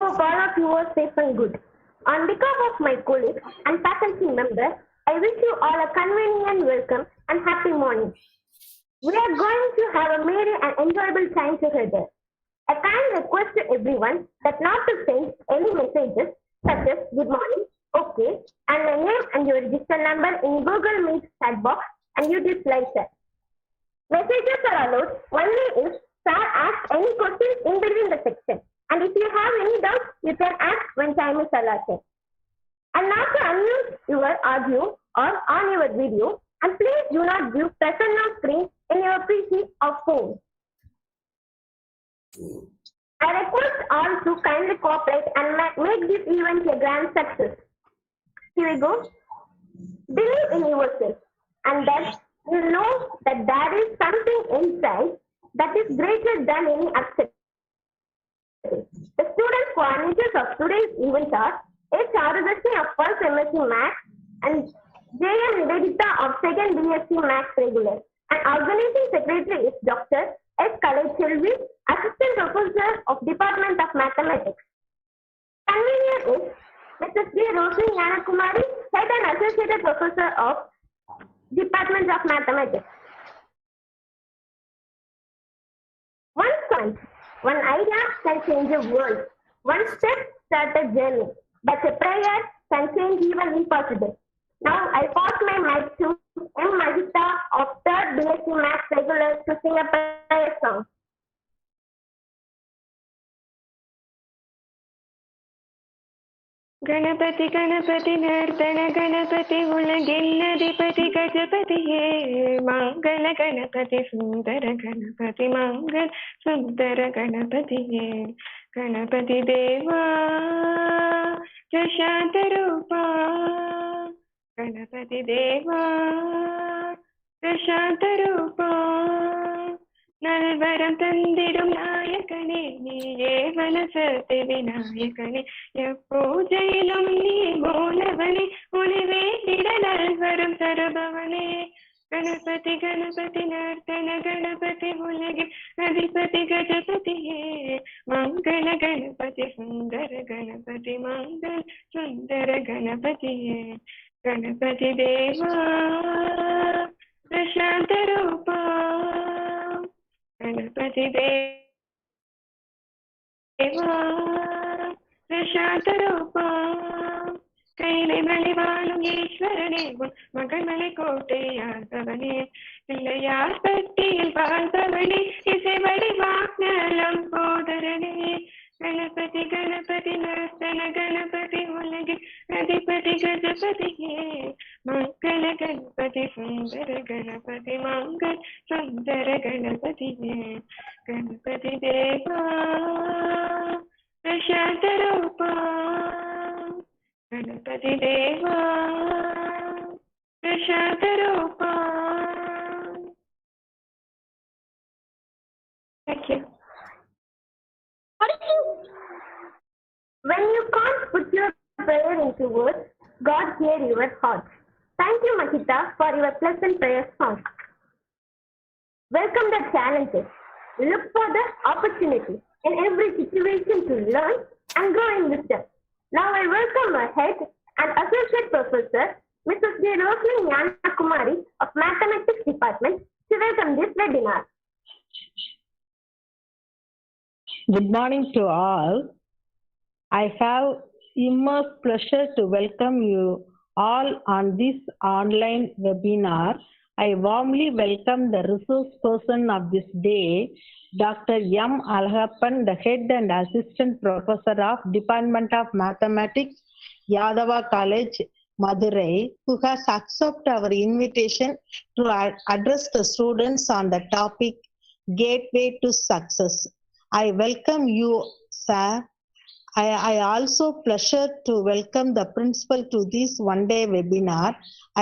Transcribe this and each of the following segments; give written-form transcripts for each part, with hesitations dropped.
hope all of you are safe and good. On behalf of my colleagues and faculty members, I wish you all a convenient welcome and happy morning. We are going to have a merry and enjoyable time together. A kind request to everyone that not to send any messages such as good morning, okay, and my name and your register number in Google Meet chat box and use this slide chat. Messages are allowed only if sir asks any questions in between the section. And if you have any doubts, you can ask when time is allotted. And not to unmute your audio or on your video, and please do not view present on screen in your PC or phone. I request all to kindly cooperate and make this event a grand success. Here we go. Believe in yourself, and that you know that there is something inside that is greater than any acceptance. The student coordinators of today's event are H. Arudashni of 1st MSc Maths and J.M. Nivedita of 2nd BSc Maths Regular. And organizing secretary is Dr. S. Kalachelvi, Assistant Professor of Department of Mathematics. Convener is Mrs. D. Roshni Yanakumari, Head and Associate Professor of Department of Mathematics. One idea can change a world. One step starts a journey, but a prayer can change even impossible. Now I pass my mic to M. Mahita of 3rd BSc Maths Regular to sing a prayer song. Ganpati Ganpati नर्तन Ganpati उलगिल्लधिपति Gajapati हे मंगल गणपति सुंदर गणपति मंगल सुंदर गणपति हे गणपति देवा प्रशांत रूपा गणपति देवा प्रशांत रूपा நல்வரம் தந்திடும் நாயகனே நீயே வனசத்தை விநாயகனே எப்பூஜையிலும் நீ மூலவனே உனை வேண்டிட நல்வரம் தருபவனே गणपति गणपति नर्तन गणपति उलगिल अधिपति गजपति हे मंगल गणपति सुंदर गणपति मंगल सुंदर गणपति हे गणपति देवा प्रशांत रूपा गणपति देवा प्रशांत रूपा கைலை மலைவாழும் ஈஸ்வரனே உன் மகன்மலை கோட்டையாழ்பவனே பிள்ளையார் பட்டியில் வாழ்பவனே இசை வடிவாக்நலம் போதரனே गणपति गणपति नर्तन गणपति उलगिल अधिपति गजपति हे मंगल गणपति सुंदर गणपति मंगल सुंदर गणपति हे गणपति देवा प्रशांत रूपा गणपति देवा प्रशांत रूपा. Thank you. When you can't put your prayer into words, God hears your heart. Thank you, Mahita, for your pleasant prayer song. Welcome the challenges. Look for the opportunity in every situation to learn and grow in wisdom. Now I welcome our head and associate professor, Mrs. D. Roshni Yanakumari of Mathematics Department to welcome this webinar. Good morning to all. I have immense pleasure to welcome you all on this online webinar. I warmly welcome the resource person of this day, Dr.M.Azhagappan, the Head and Assistant Professor of Department of Mathematics, Yadava College, Madurai, who has accepted our invitation to address the students on the topic Gateway to Success. I welcome you, sir. I also pleasure to welcome the principal to this one-day webinar.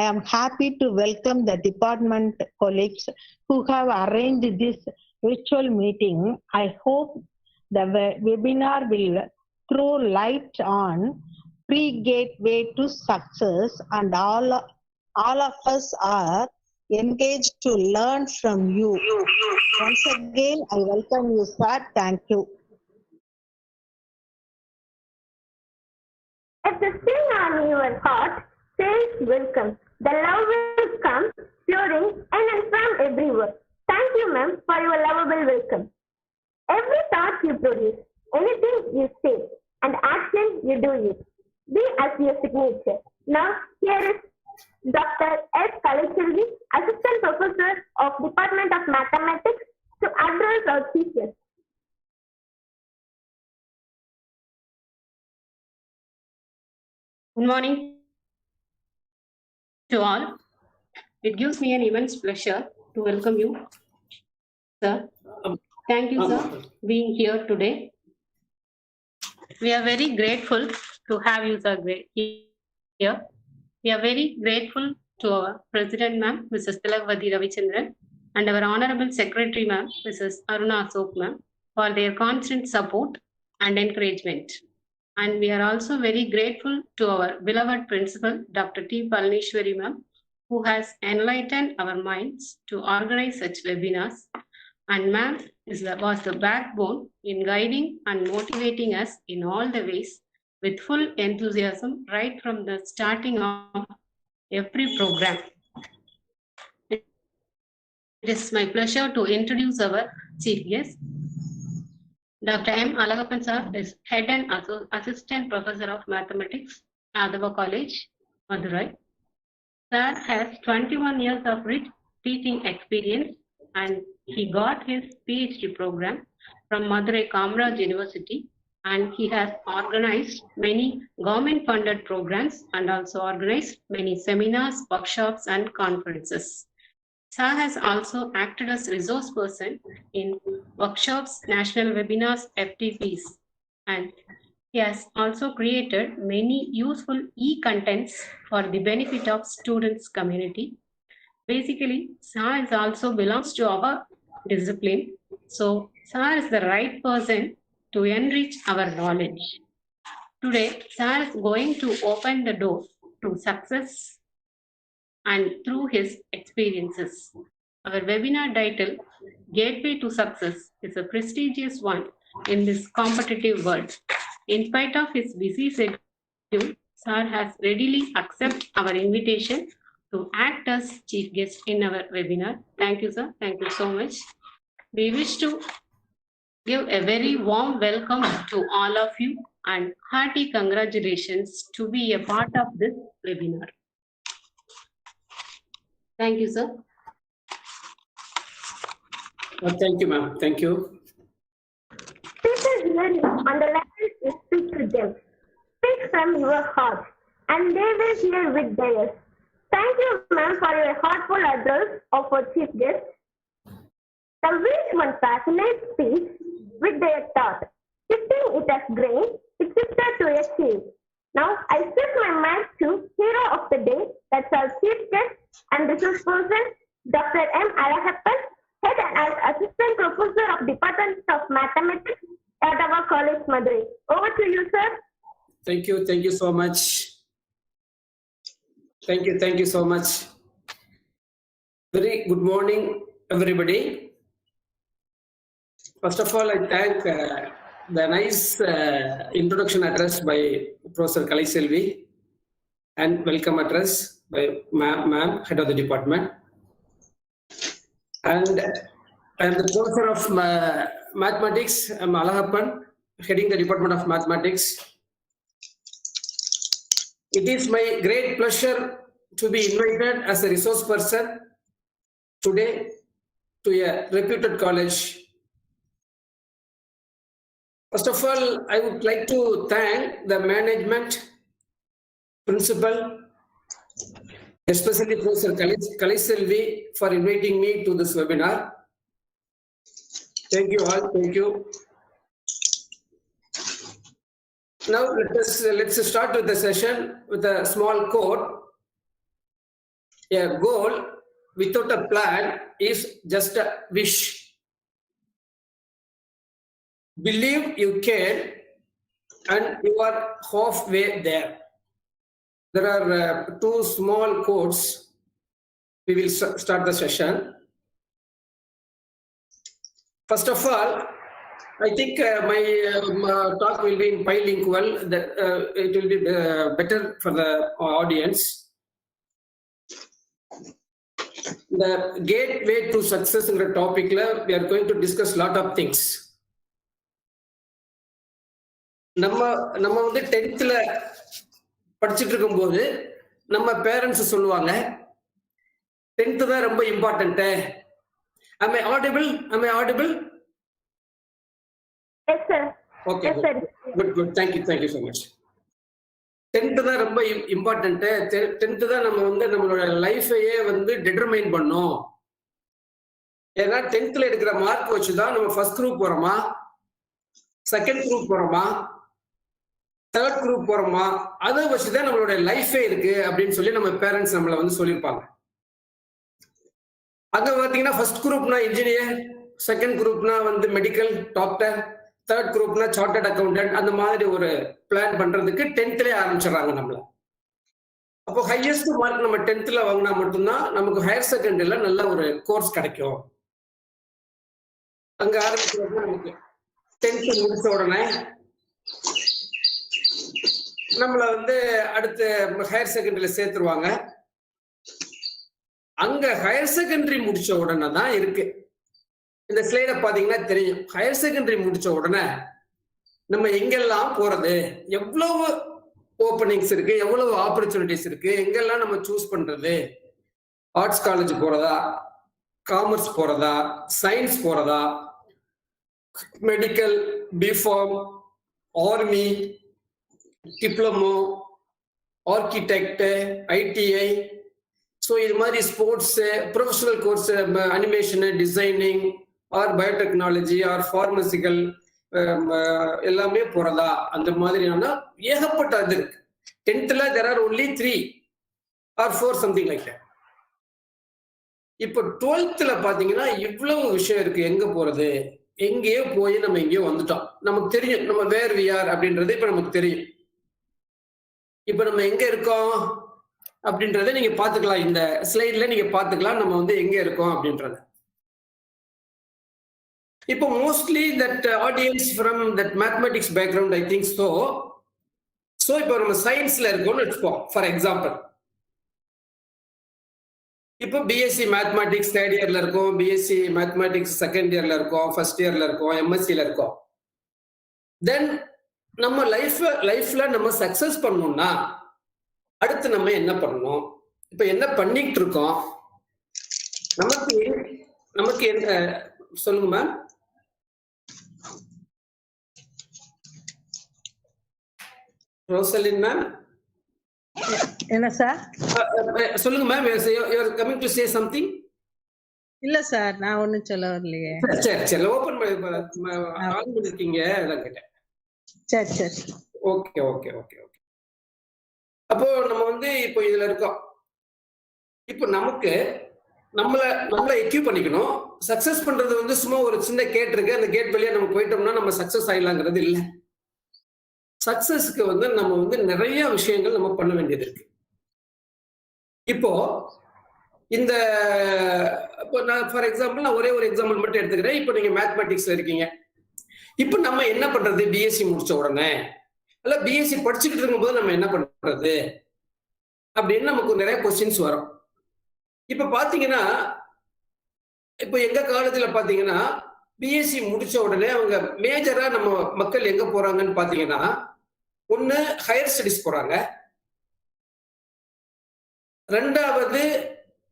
I am happy to welcome the department colleagues who have arranged this virtual meeting. I hope the webinar will throw light on pre-gateway to success, and all of us are engaged to learn from you. Once again, I welcome you, sir. Thank you. like a sting on your heart says welcome. The love will come pouring in and from everywhere. Thank you, ma'am, for your lovable welcome. Every thought you produce, anything you say, and action you do it. Be as your signature. Now, here is Dr. S. Kalachelvi, Assistant Professor of Department of Mathematics, to address our teachers. Good morning to all. It gives me an immense pleasure to welcome you, sir. Thank you, sir, being here today. We are very grateful to have you, sir, here. We are very grateful to our President, ma'am, Mrs. Tilakvati Ravichandran, and our Honorable Secretary, ma'am, Mrs. Aruna Asok, ma'am, for their constant support and encouragement. And we are also very grateful to our beloved principal, Dr. T. Palanishwari, ma'am, who has enlightened our minds to organize such webinars. And ma'am was the backbone in guiding and motivating us in all the ways with full enthusiasm right from the starting of every program. It is my pleasure to introduce our chief guest. Dr.M.Azhagappan sir is Head and Assistant Professor of Mathematics, Yadava College, Madurai. Sir has 21 years of rich teaching experience, and he got his PhD program from Madurai Kamaraj University, and he has organized many government-funded programs and also organized many seminars, workshops, and conferences. Sir has also acted as resource person in workshops, national webinars, FTPs, and he has also created many useful e-contents for the benefit of students' community. Basically, Sir is also belongs to our discipline, so Sir is the right person to enrich our knowledge. Today, Sir is going to open the door to success and through his experiences. Our webinar title, Gateway to Success, is a prestigious one in this competitive world. In spite of his busy schedule, Sir has readily accepted our invitation to act as chief guest in our webinar. Thank you, sir. Thank you so much. We wish to give a very warm welcome to all of you and hearty congratulations to be a part of this webinar. Thank you, sir. Thank you, ma'am. Thank you. People hearing on the level you speak to them. Speak from your heart, and they will hear with theirs. Thank you, ma'am, for your heartful address of our chief guest. The which one fascinates speech with their thought, shifting it as grain, it shifted to a shade. Now I shift my mic to hero of the day, that's our chief guest, and this is person Dr. M.Azhagappan, Head and Assistant Professor of Department of Mathematics, Yadava College, Madurai. Over to you, sir. Thank you. Thank you so much. Thank you. Thank you so much. Very good morning, everybody. First of all, I thank the nice introduction address by Professor Kalachelvi and welcome address by ma'am, Head of the Department. And I am the Professor of Mathematics, Azhagappan, heading the Department of Mathematics. It is my great pleasure to be invited as a resource person today to a reputed college. First of all, I would like to thank the management, principal, especially Professor Kalachelvi for inviting me to this webinar. Thank you all. Thank you. Now let's start with the session with a small quote. A goal without a plan is just a wish. Believe you can, and you are halfway there. There are two small quotes. We will start the session. First of all, I think my talk will be in bilingual. That it will be better for the audience. The gateway to success in the topic, we are going to discuss a lot of things. நம்ம வந்து 10th படிச்சுட்டு இருக்கும்போது நம்ம parents சொல்லுவாங்க 10th தான் ரொம்ப important. Am I audible? Yes, sir. Okay. Yes, sir. Good. Thank you so much. 10th தான் ரொம்ப இம்பார்ட்டன்ட். 10th தான் நம்ம வந்து நம்மளோட லைஃபையே வந்து டிட்டர்மைன் பண்ணோம். ஏன்னா 10th எடுக்கிற மார்க் வச்சுதான் நம்ம ஃபர்ஸ்ட் குரூப் போறோமா, செகண்ட் குரூப் போறோமா, தேர்ட் குரூப் போறோமா, அதை வச்சுதான் நம்மளோட லைஃபே இருக்கு அப்படின்னு சொல்லி நம்ம பேரண்ட்ஸ் நம்மள வந்து சொல்லியிருப்பாங்க. அங்க பாத்தீங்கன்னா ஃபர்ஸ்ட் குரூப்னா இன்ஜினியர், செகண்ட் குரூப்னா வந்து மெடிக்கல் டாக்டர், தேர்ட் குரூப்னா சார்ட்டர்ட் அக்கௌண்டன்ட், அந்த மாதிரி ஒரு பிளான் பண்றதுக்கு 10th ஆரம்பிச்சிடறாங்க நம்மள. அப்போ ஹையஸ்ட் மார்க் நம்ம 10th வாங்கினா மட்டும்தான் நமக்கு ஹையர் செகண்டரியில நல்ல ஒரு கோர்ஸ் கிடைக்கும். அங்க ஆரம்பிக்கிறது நமக்கு 10th முடிச்ச உடனே நம்மள வந்து அடுத்து ஹையர் செகண்டரியில சேர்த்துருவாங்க. அங்க ஹையர் செகண்டரி முடிச்ச உடனே தான் இருக்கு. இந்த ஸ்லைட பாத்தீங்கன்னா தெரியும். ஹையர் செகண்டரி முடிச்ச உடனே நம்ம எங்கெல்லாம் போறது, எவ்வளவு ஓப்பனிங்ஸ் இருக்கு, எவ்வளவு ஆப்பர்ச்சுனிட்டிஸ் இருக்கு, எங்கெல்லாம் நம்ம சூஸ் பண்றது, ஆர்ட்ஸ் காலேஜ் போறதா, காமர்ஸ் போறதா, சயின்ஸ் போறதா, medical, B Pharm, army, diploma, architect, ITI, so இது மாதிரி sports, professional course, animation, designing, or biotechnology, or pharmaceutical, எல்லாமே போறதா, அந்த மாதிரியான ஏகப்பட்ட இது இருக்கு. 10th there are only 3 or 4 something like that. இப்போ 12th பாத்தீங்கன்னா இவ்வளவு விஷயம் இருக்கு. எங்க போறது, எங்கேயோ போய் நம்ம எங்கேயோ வந்துட்டோம். நமக்கு தெரியும் நம்ம வேர் வி ஆர் அப்படின்றது இப்ப நமக்கு தெரியும். இப்ப நம்ம எங்க இருக்கோம் அப்படின்றத நீங்க பாத்துக்கலாம். இந்த ஸ்லைட்ல நீங்க பாத்துக்கலாம் நம்ம வந்து எங்க இருக்கோம் அப்படின்றத. இப்போ mostly that audience from that mathematics background I think so இப்போ நம்ம சயின்ஸ்ல இருக்கோம்னு வச்சுப்போம். ஃபார் எக்ஸாம்பிள் இப்போ பிஎஸ்சி மேத்தமெட்டிக்ஸ் தேர்ட் இயர்ல இருக்கும், பிஎஸ்சி மேத்தமெட்டிக்ஸ் செகண்ட் இயர்ல இருக்கும், ஃபர்ஸ்ட் இயர்ல இருக்கும், எம்எஸ்சில இருக்கும். தென் நம்ம லைஃப்ல நம்ம சக்சஸ் பண்ணணும்னா அடுத்து நம்ம என்ன பண்ணணும், இப்ப என்ன பண்ணிட்டு இருக்கோம், நமக்கு என்ன சொல்லுங்க மேம். ரோசலின் மேம் என்ன சார்? சொல்லுங்க ma'am. You are coming to say something. இல்ல சார், நான் ஒண்ணும் சொல்ல வரலையே. சரி ஓபன் ஆன் பண்ணிருக்கீங்க, அதான் கேட்டேன். சரி ஓகே. அப்போ நம்ம வந்து இப்போ இதுல இருக்கோம். இப்போ நமக்கு நம்மள எக்யூப் பண்ணிக்கணும். சக்சஸ் பண்றது வந்து சும்மா ஒரு சின்ன கேட் இருக்கு, அந்த கேட் வழியா நம்ம போயிட்டோம்னா நம்ம சக்சஸ் ஆயிடலாங்கிறது இல்லை. சக்சஸ்க்கு வந்து நம்ம வந்து நிறைய விஷயங்கள் நம்ம பண்ண வேண்டியது இருக்கு. இப்போ இந்த இப்போ நான் ஃபார் எக்ஸாம்பிள் நான் ஒரே ஒரு எக்ஸாம்பிள் மட்டும் எடுத்துக்கிறேன். இப்போ நீங்க மேத்தமெட்டிக்ஸ்ல இருக்கீங்க. இப்போ நம்ம என்ன பண்றது, பிஎஸ்சி முடிச்ச உடனே இல்ல பிஎஸ்சி படிச்சுக்கிட்டு இருக்கும்போது நம்ம என்ன பண்றது அப்படின்னு நமக்கு நிறைய கொஸ்டின்ஸ் வரும். இப்ப பாத்தீங்கன்னா இப்போ எங்க காலேஜ்ல பாத்தீங்கன்னா பிஎஸ்சி முடிச்ச உடனே அவங்க மேஜரா நம்ம மக்கள் எங்க போறாங்கன்னு பாத்தீங்கன்னா ஒண்ணு ஹையர் ஸ்டடிஸ் போறாங்க, ரெண்டாவது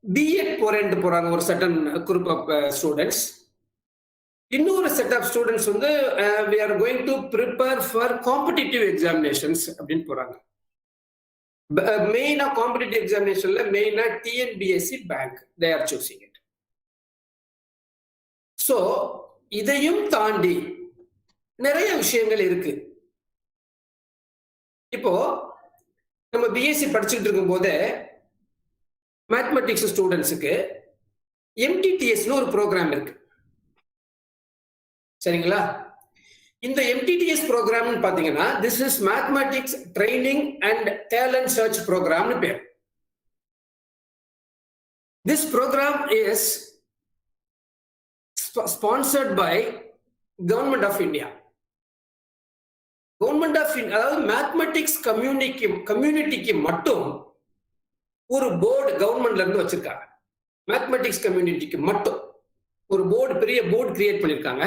பிஎட் போறாங்க ஒரு சர்டன் குரூப் ஆஃப் ஸ்டூடெண்ட்ஸ். இன்னொரு செட் ஆஃப் ஸ்டூடெண்ட்ஸ் வந்து we are going to prepare for competitive examinations அப்படின்னு போறாங்க. மெயினா காம்படிட்டிவ் எக்ஸாமினேஷன்ல மெயினா TNPSC bank they are choosing it. So இதையும் தாண்டி நிறைய விஷயங்கள் இருக்கு. இப்போ நம்ம பிஎஸ்சி படிச்சுட்டு இருக்கும் போதே மேத்தமெட்டிக்ஸ் ஸ்டூடெண்ட்ஸுக்கு எம்டிடிஎஸ்னு ஒரு ப்ரோக்ராம் இருக்கு, சரிங்களா? இந்த எம்டிடிஎஸ் ப்ரோக்ராம்னு பாத்தீங்கன்னா this is mathematics training and talent search ப்ரோக்ராம்னு பேர். This program is sponsored by government of India. Government of India அதாவது மேத்தமெட்டிக்ஸ் கம்யூனிட்டிக்கு மட்டும் ஒரு போர்டு கவர்மெண்ட்ல இருந்து வச்சிருக்காங்க. மேத்தமெட்டிக்ஸ் கம்யூனிட்டிக்கு மட்டும் ஒரு போர்டு, பெரிய போர்டு கிரியேட் பண்ணிருக்காங்க.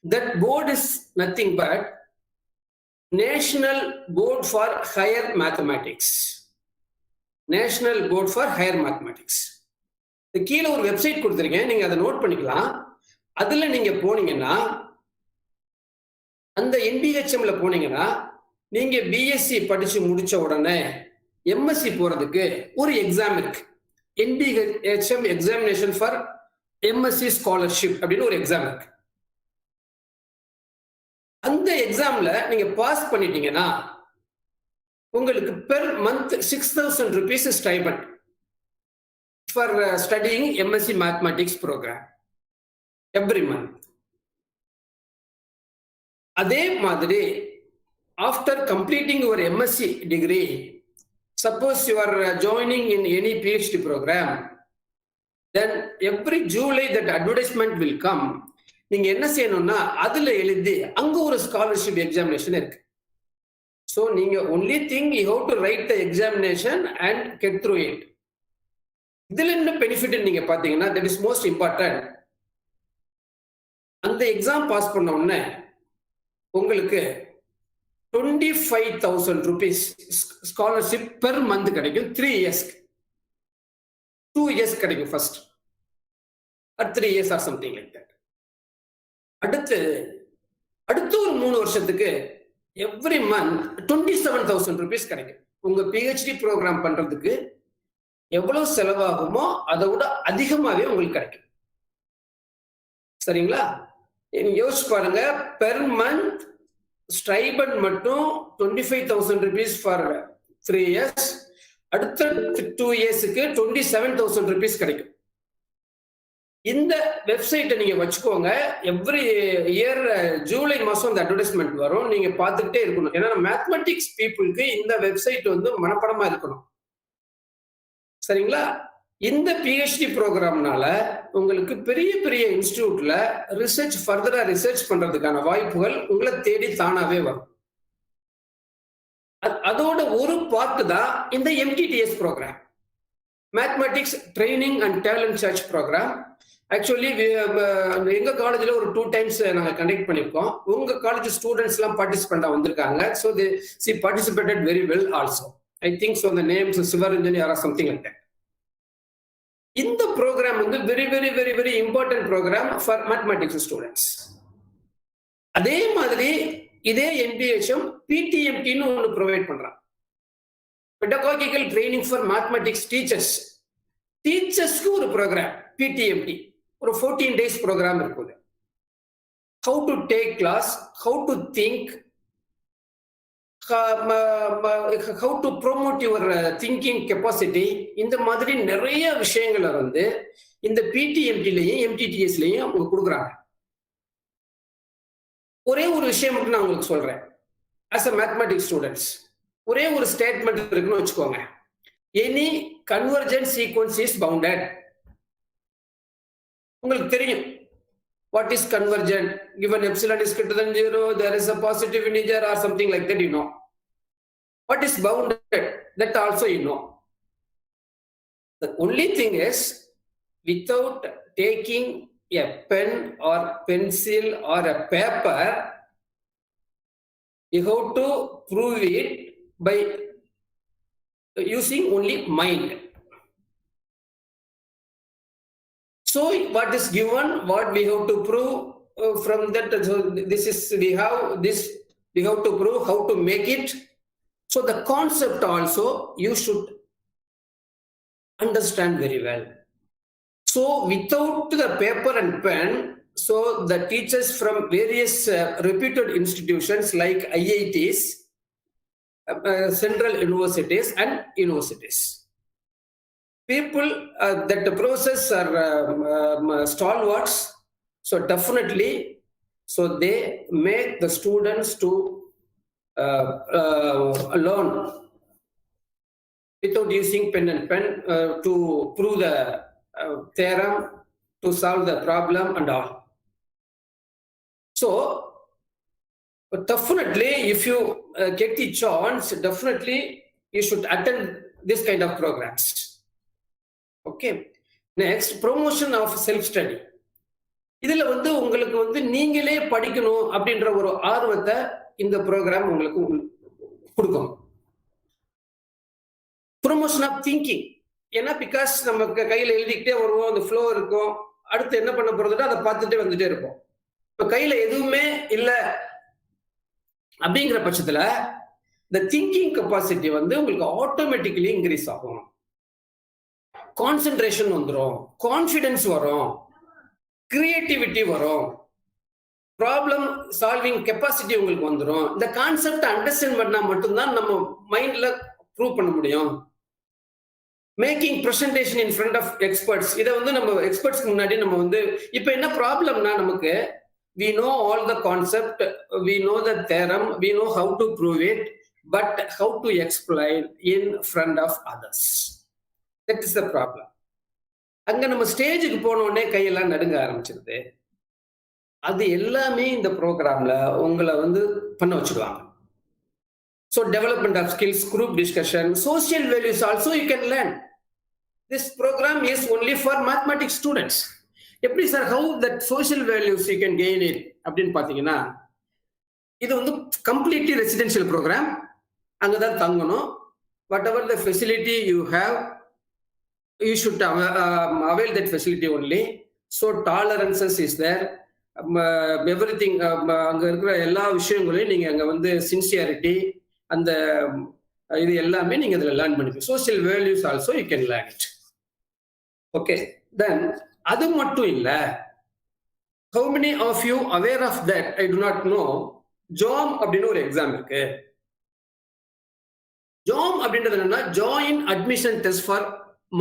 That board is nothing but national board for higher mathematics. National board for higher mathematics. கீழே ஒரு வெப்சைட் கொடுத்துருக்கேன், நீங்க அதை நோட் பண்ணிக்கலாம். அதுல நீங்க போனீங்கன்னா, அந்த NBHMல போனீங்கன்னா, நீங்க பிஎஸ்சி படிச்சு முடிச்ச உடனே எம்எஸ்சி போறதுக்கு ஒரு எக்ஸாம் இருக்கு. NBHM examination for MSc scholarship அப்படின்னு ஒரு எக்ஸாம் இருக்கு. அந்த எக்ஸாம்ல நீங்க பாஸ் பண்ணிட்டீங்கன்னா உங்களுக்கு per month 6,000 rupees stipend for studying MSc mathematics programme every month. அதே மாதிரி after completing your MSc degree, suppose you are joining in any PhD program, then every July that advertisement will come. நீங்க என்ன செய்யணும்னா அதுல எழுதி அங்க ஒரு scholarship examination இருக்கு. So நீங்க only thing you have to write the examination and get through it. இதுல என்ன பெனிஃபிட் நீங்க பாத்தீங்கன்னா, that is most important. அந்த எக்ஸாம் பாஸ் பண்ண உடனே உங்களுக்கு 25,000 rupees ஸ்காலர்ஷிப் பெர் மந்த் கிடைக்கும். 3 years, 2 years கிடைக்கும் first, or 3 years or something like that. அடுத்து ஒரு 3 வருஷத்துக்கு எவ்ரி மந்த் 27,000 rupees கிடைக்கும். உங்க PhD ப்ரோக்ராம் பண்றதுக்கு எவ்வளவு செலவாகுமோ அதை விட அதிகமாவே உங்களுக்கு கிடைக்கும். சரிங்களா? யோசிச்சு பாருங்க, பெர் மந்த் ஸ்டைபண்ட் மட்டும் 25,000 rupees ஃபார் 3 years, அடுத்த 2 yearsக்கு 27,000 rupees கிடைக்கும். இந்த வெப்சைட்டை நீங்க வச்சுக்கோங்க. எவ்ரி இயர் ஜூலை மாசம் இந்த அட்வர்டைஸ்மெண்ட் வரும், நீங்க பார்த்துக்கிட்டே இருக்கணும். ஏன்னா மேத்தமெட்டிக்ஸ் பீப்புளுக்கு இந்த வெப்சைட் வந்து மனப்படமா இருக்கணும். சரிங்களா? இந்த PhD ப்ரோக்ராம்னால உங்களுக்கு பெரிய பெரிய இன்ஸ்டிடியூட்ல ரிசர்ச், ஃபர்தரா ரிசர்ச் பண்றதுக்கான வாய்ப்புகள் உங்களை தேடி தானாவே வரும். அதோட ஒரு பார்ட் தான் இந்த MTTS programme, mathematics training and talent search programme. Actually எங்க காலேஜ்ல ஒரு 2 times நாங்க கண்டக்ட் பண்ணிருக்கோம். உங்க காலேஜ் ஸ்டூடெண்ட்ஸ் எல்லாம் பார்ட்டிசிபெண்டா வந்திருக்காங்க. So the participated very well also. I think so the names Sivaranjani or something like that. இந்த ப்ரோக்ராம் வந்து very very very very important programme for mathematics students. அதே மாதிரி இதே NBHM PTMTன்னு ஒன்று ப்ரொவைட் பண்றாங்க, pedagogical training for mathematics teachers. டீச்சர்ஸ்க்கு ஒரு ப்ரோக்ராம் PTMT, ஒரு 14 days ப்ரோக்ராம் இருக்குது. How to take class, how to think, how to promote your thinking capacity, இந்த மாதிரி நிறைய விஷயங்களை வந்து இந்த PTMTலையும் MTTSலையும் அவங்க கொடுக்குறாங்க. ஒரே ஒரு விஷயம் மட்டும் நான் உங்களுக்கு சொல்றேன். as a mathematics students, ஒரே ஒரு ஸ்டேட்மெண்ட் இருக்குன்னு வச்சுக்கோங்க. any convergent sequence is bounded. உங்களுக்கு தெரியும் what is convergent. Given epsilon is greater than 0, there is a positive integer or something like that, you know. What is bounded, that also you know. The only thing is, without taking a pen or pencil or a paper, you have to prove it by using only mind. So what is given, what we have to prove from that, so this is, we have to prove how to make it. So the concept also you should understand very well. So without the paper and pen, so the teachers from various reputed institutions like IITs, central universities and universities, people that the process are stalwarts. So definitely, so they make the students to learn without using pen and pen to prove the theorem, to solve the problem and all. So definitely, if you get the chance, definitely you should attend this kind of programs. Okay. Next, promotion of self-study. இதுல வந்து உங்களுக்கு வந்து நீங்களே படிக்கணும் அப்படின்ற ஒரு ஆர்வத்தை இந்த ப்ரோக்ராம் உங்களுக்கு கொடுக்கும். Promotion of thinking. ஏன்னா பிகாஸ் நமக்கு கையில எழுதிக்கிட்டே வருவோம், அந்த ஃப்ளோ இருக்கும், அடுத்து என்ன பண்ண போறதுன்னா அதை பார்த்துட்டே வந்துட்டே இருப்போம். இப்ப கையில எதுவுமே இல்லை அப்படிங்கிற பட்சத்துல இந்த திங்கிங் கெப்பாசிட்டி வந்து உங்களுக்கு ஆட்டோமேட்டிக்கலி இன்க்ரீஸ் ஆகும். கான்சென்ட்ரேஷன் வந்துடும், கான்ஃபிடன்ஸ் வரும், கிரியேட்டிவிட்டி வரும், ப்ராப்ளம் சால்விங் கெப்பாசிட்டி உங்களுக்கு வந்துடும். இந்த கான்செப்ட் அண்டர்ஸ்டாண்ட் பண்ணா மட்டும்தான் நம்ம மைண்ட்ல ப்ரூவ் பண்ண முடியும். Making presentation in front of experts. இதை வந்து நம்ம எக்ஸ்பர்ட்ஸ்க்கு முன்னாடி நம்ம வந்து இப்போ என்ன ப்ராப்ளம்னா நமக்கு we know all the concept, we know the theorem, we know how to prove it, but how to explain in front of others. That is the problem. அங்க நம்ம ஸ்டேஜுக்கு போன உடனே கையெல்லாம் நடுங்க ஆரம்பிச்சிருது. அது எல்லாமே இந்த ப்ரோக்ராம்ல உங்களை வந்து பண்ண வச்சிருவாங்க. So development of skills, group discussion, social values also you can learn. This program is only for mathematics students. எப்படி sir how that social values you can gain it அப்படின்னு பார்த்தீங்கன்னா, இது வந்து கம்ப்ளீட்லி ரெசிடென்ஷியல் ப்ரோக்ராம். அங்கதான் தங்கணும். Whatever the facility you have, you should avail that facility only. So tolerances is there. Everything அங்க இருக்கிற எல்லா விஷயங்களையும் நீங்க அங்க வந்து சின்சியாரிட்டி, அந்த இது எல்லாமே நீங்க இதுல லேர்ன் பண்ணிக்கலாம். Social values also you can learn it. Okay, then அது மட்டும் இல்ல, how many of you aware of that? I do not know. JOM அப்படின்னு ஒரு எக்ஸாம் இருக்கு. JOM அப்படின்றது என்னன்னா join admission test for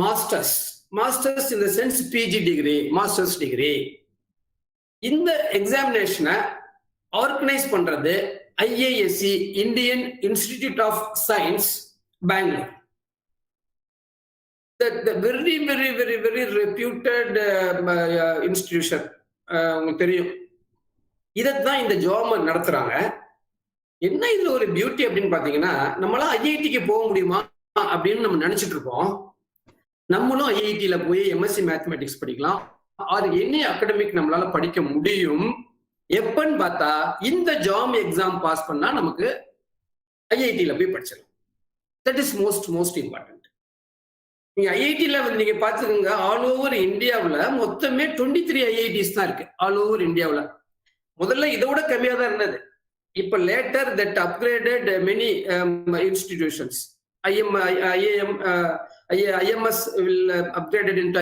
masters. Masters in the sense PG degree, masters degree. இந்த எக்ஸாமினேஷனை ஆர்கனைஸ் பண்றது IISc, Indian Institute of Science, Bangalore. The very reputed institution. உங்களுக்கு தெரியும். இதைத்தான் இந்த ஜாம் நடத்துறாங்க. என்ன இதுல ஒரு பியூட்டி அப்படின்னு பாத்தீங்கன்னா, நம்மளாம் ஐஐடிக்கு போக முடியுமா அப்படின்னு நம்ம நினைச்சிட்டு இருப்போம். நம்மளும் ஐஐடியில போய் எம்எஸ்சி மேத்தமெட்டிக்ஸ் படிக்கலாம், ஆர் எனி அகாடமிக் நம்மளால படிக்க முடியும். எப்பன்னு பார்த்தா இந்த ஜாம் எக்ஸாம் பாஸ் பண்ணா நமக்கு ஐஐடியில போய் படிச்சிடலாம். That is most important. நீங்க ஐஐடியில வந்து நீங்க பாத்துக்கோங்க, ஆல் ஓவர் இந்தியாவில் மொத்தமே 23 IITs தான் இருக்கு ஆல் ஓவர் இந்தியாவில். முதல்ல இதோட கம்மியா தான் இருந்தது. இப்ப later that upgraded many institutions. IMS will upgraded into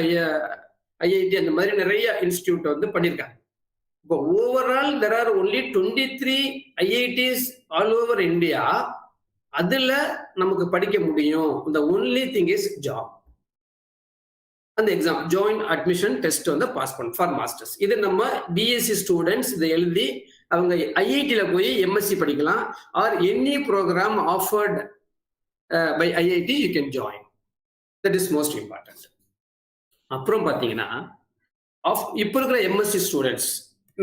IIT அந்த மாதிரி நிறைய இன்ஸ்டிடியூட் வந்து பண்ணியிருக்காங்க. இப்போ overall there are only 23 IITs all over India. அதுல நமக்கு படிக்க முடியும். The only thing is job. அந்த எக்ஸாம் ஜாயின் அட்மிஷன் டெஸ்ட் வந்து பாஸ் பண்ண ஃபார் மாஸ்டர்ஸ். இது நம்ம பிஎஸ்சி ஸ்டூடெண்ட்ஸ் இதை எழுதி அவங்க ஐஐடியில போய் எம்எஸ்சி படிக்கலாம், or any programme offered by IIT you can join. That is most important. அப்புறம் பார்த்தீங்கன்னா இப்போ இருக்கிற MSc students,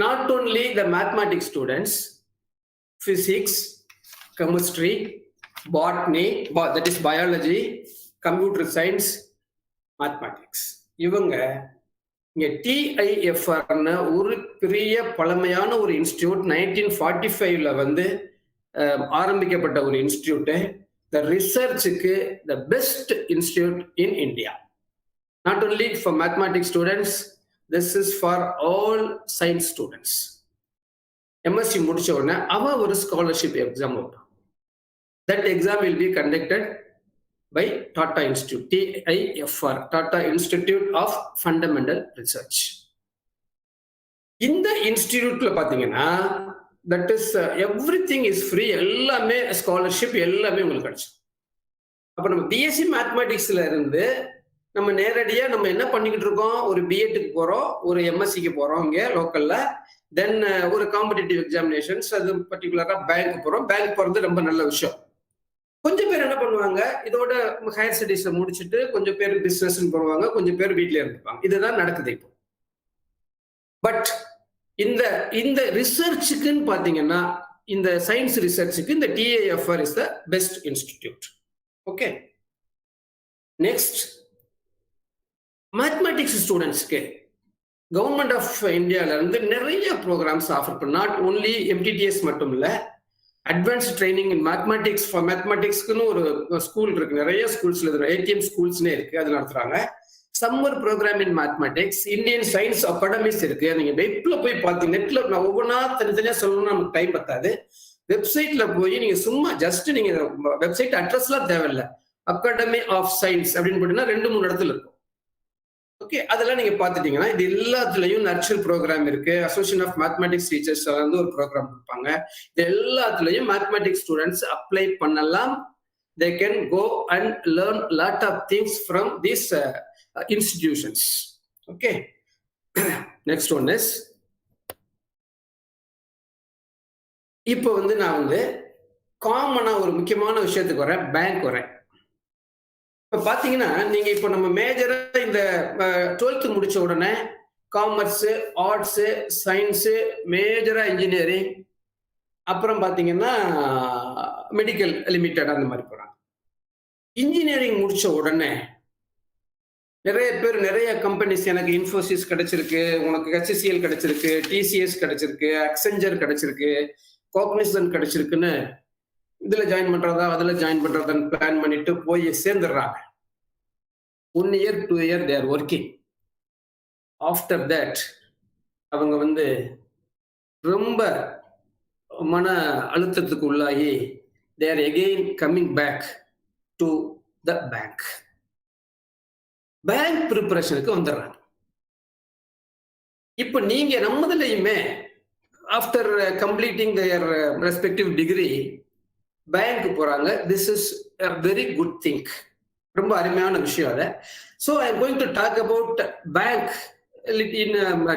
not only the mathematics students, physics, chemistry, botany, that is biology, computer science, mathematics. இவங்க இங்க TIFR ஒரு பெரிய பழமையான ஒரு இன்ஸ்டிடியூட், 1945ல வந்து ஆரம்பிக்கப்பட்ட ஒரு institute. The ரிசர்ச்சுக்கு the best institute in India. Not only for mathematics students, this is for all science students. MSc முடிச்ச உடனே அவன் ஒரு ஸ்காலர்ஷிப் எக்ஸாம் வைப்பான். That exam will be conducted by Tata Institute, TIFR, Tata Institute of Fundamental Research. இந்த இன்ஸ்டிடியூட்ல பாத்தீங்கன்னா that is everything is free. எல்லாமே scholarship எல்லாமே உங்களுக்கு கிடைக்கும். அப்ப நம்ம பிஎஸ்சி மேத்தமெட்டிக்ஸ்ல இருந்து நம்ம நேரடியா நம்ம என்ன பண்ணிக்கிட்டு இருக்கோம், ஒரு பிஎட்டுக்கு போறோம், ஒரு எம்எஸ்சிக்கு போறோம் இங்க லோக்கல்ல, தென் ஒரு காம்படிட்டிவ் எக்ஸாமினேஷன்ஸ், அது பர்டிகுலரா பேங்க் போறோம். பேங்க் போறது ரொம்ப நல்ல விஷயம். கொஞ்சம் பேர் என்ன பண்ணுவாங்க, இதோட ஹையர் ஸ்டடீஸை முடிச்சுட்டு கொஞ்சம் பேர் பிசினஸ் போவாங்க, கொஞ்சம் பேர் வீட்ல இருந்துப்பாங்க. இதுதான் நடக்குது இப்போ. பட் இந்த இந்த ரிசர்ச்சுக்குன்னு பாத்தீங்கன்னா இந்த சயின்ஸ் ரிசர்ச்சுக்கு இந்த TIFR is the best institute. Okay, next mathematics ஸ்டூடெண்ட்ஸ்க்கு கவர்மெண்ட் ஆஃப் இந்தியால இருந்து நிறைய ப்ரோக்ராம்ஸ் ஆஃபர் பண்ண, நாட் ஓன்லி MTTS மட்டும் இல்ல, advanced training in mathematics for மேத்தமேட்டிக்ஸ்க்குன்னு ஒரு ஸ்கூல் இருக்கு, நிறைய ஸ்கூல்ஸ்ல ATM ஸ்கூல்ஸ்னே இருக்கு, அது நடத்துறாங்க. Summer programme in mathematics, Indian science academies இருக்கு. நீங்க வெப்ல போய் பார்த்தீங்க, நெட்ல நான் ஒவ்வொன்றா தனித்தனியா சொல்லணும்னா நமக்கு டைம் பத்தாது. வெப்சைட்ல போய் நீங்க சும்மா ஜஸ்ட் நீங்க வெப்சைட் அட்ரஸ்லாம் தேவையில்லை, அகாடமி ஆஃப் சயின்ஸ் அப்படின்னு போட்டீங்கன்னா 2-3 இடத்துல இருக்கும். ஓகே, அதெல்லாம் நீங்க பாத்துட்டீங்கன்னா இது எல்லாத்துலயும் நர்ச்சல் ப்ரோக்ராம் இருக்கு, அசோசியேஷன் ஆஃப் மேத்தமேட்டிக்ஸ் டீச்சர்ஸ் வந்து ஒரு ப்ரோக்ராம் கொடுப்பாங்க. இது எல்லாத்துலயும் மேத்தமேட்டிக்ஸ் ஸ்டூடெண்ட்ஸ் அப்ளை பண்ணலாம். they can go and learn lot of things from these institutions. Okay, next one is, இப்போ வந்து நான் வந்து காமனா ஒரு முக்கியமான விஷயத்துக்கு வரேன், பேங்க் வரேன். இப்ப பாத்தீங்கன்னா நீங்க இப்ப நம்ம மேஜரா இந்த 12th முடிச்ச உடனே காமர்ஸ், ஆர்ட்ஸ், சயின்ஸ், மேஜரா இன்ஜினியரிங், அப்புறம் பாத்தீங்கன்னா மெடிக்கல் லிமிடெட் அந்த மாதிரி போறாங்க. இன்ஜினியரிங் முடிச்ச உடனே நிறைய பேர் நிறைய கம்பெனிஸ், எனக்கு இன்ஃபோசிஸ் கிடைச்சிருக்கு, உனக்கு HCL கிடைச்சிருக்கு, TCS கிடைச்சிருக்கு, அக்செஞ்சர் கிடைச்சிருக்கு, காக்னிசன்ட் கிடைச்சிருக்குன்னு இதுல ஜாயின் பண்றதா அதுல ஜாயின் பண்றதான்னு பிளான் பண்ணிட்டு போய் சேர்ந்துடுறாங்க. 1 year 2 year they are working. After that அவங்க வந்து ரொம்ப மன அழுத்தத்துக்கு உள்ளாகி they are again coming back to the bank. Bank ப்ரிப்பரேஷனுக்கு வந்துடுறாங்க. இப்ப நீங்க நம்மதுலயுமே after completing their respective degree bank போறாங்க. This is a very good thing. ரொம்ப அருமையான விஷயம் அது. So I am going to talk about bank in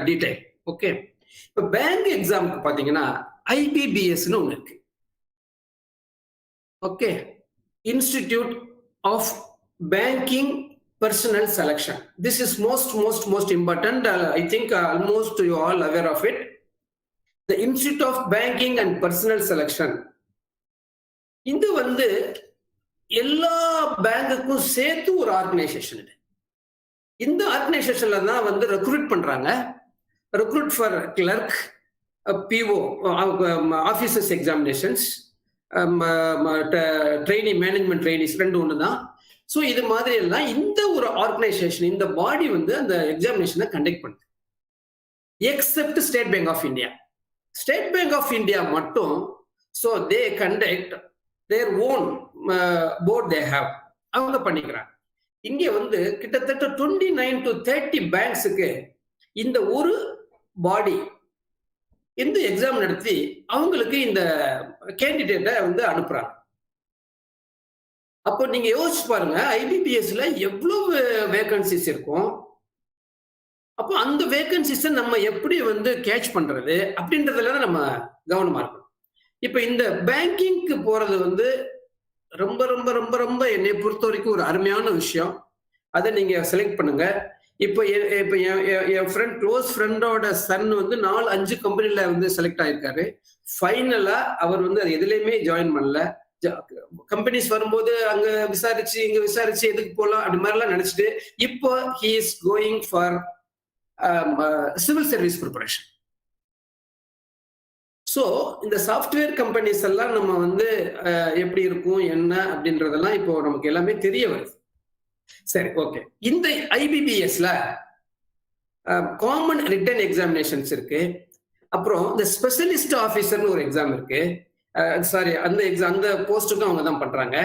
detail. Okay, இப்ப பேங்க் எக்ஸாமுக்கு பாத்தீங்கன்னா IBBS ஒண்ணு இருக்கு. Okay, institute of banking personnel selection. This is most important. I think almost you all aware of it. The Institute of Banking and Personal Selection, இது வந்து எல்லா பேங்குக்கும் சேர்த்து ஒரு ஆர்கனைசேஷன். இது இந்த ஆர்கனைசேஷன்ல தான் வந்து ரெக்ரூட் பண்றாங்க. Recruit for clerk, PO, officers examinations, trainee, management trainees, 2 ஒன்று தான். ஸோ இது மாதிரி எல்லாம் இந்த ஒரு ஆர்கனைசேஷன், இந்த பாடி வந்து அந்த எக்ஸாமினேஷனை கண்டக்ட் பண்ணுது. Except State Bank of India. State Bank of India மட்டும், so they conduct their own board they have, அவங்க பண்ணிக்கிறாங்க. இங்கே வந்து கிட்டத்தட்ட 29 to 30 பேங்க்ஸுக்கு இந்த ஒரு பாடி இந்த எக்ஸாம் நடத்தி அவங்களுக்கு இந்த கேண்டிடேட்டை வந்து அனுப்புறாங்க. அப்போ நீங்க யோசிச்சு பாருங்க, IBPSல எவ்வளவு வேகன்சிஸ் இருக்கும். அப்போ அந்த வேகன்சிஸை நம்ம எப்படி வந்து கேட்ச் பண்றது அப்படின்றதுல நம்ம கவனமா இருக்கணும். இப்ப இந்த பேங்கிங்க்கு போறது வந்து ரொம்ப ரொம்ப ரொம்ப ரொம்ப என்னை பொறுத்த வரைக்கும் ஒரு அருமையான விஷயம். அதை நீங்க செலக்ட் பண்ணுங்க. இப்போ என் ஃப்ரெண்ட், க்ளோஸ் ஃப்ரெண்டோட சன் வந்து 4-5 கம்பெனில வந்து செலக்ட் ஆயிருக்காரு. ஃபைனலா அவர் வந்து அது எதுலையுமே ஜாயின் பண்ணல. கம்பெனிஸ் வரும்போது அங்க விசாரிச்சு இங்க விசாரிச்சு எதுக்கு போகலாம் அப்படி மாதிரிலாம் நினைச்சிட்டு இப்போ he is going for civil service preparation. So இந்த சாஃப்ட்வேர் கம்பெனிஸ் எல்லாம் நம்ம வந்து எப்படி இருக்கும் என்ன அப்படின்றதெல்லாம் இப்போ நமக்கு எல்லாமே தெரிய வருது. சரி, ஓகே. இந்த IBPSல காமன் ரிட்டன் எக்ஸாமினேஷன்ஸ் இருக்கு. அப்புறம் இந்த ஸ்பெஷலிஸ்ட் ஆஃபீஸர்னு ஒரு எக்ஸாம் இருக்கு. சாரி, அந்த எக்ஸாம், அந்த போஸ்ட்டுக்கும் அவங்க தான் பண்றாங்க.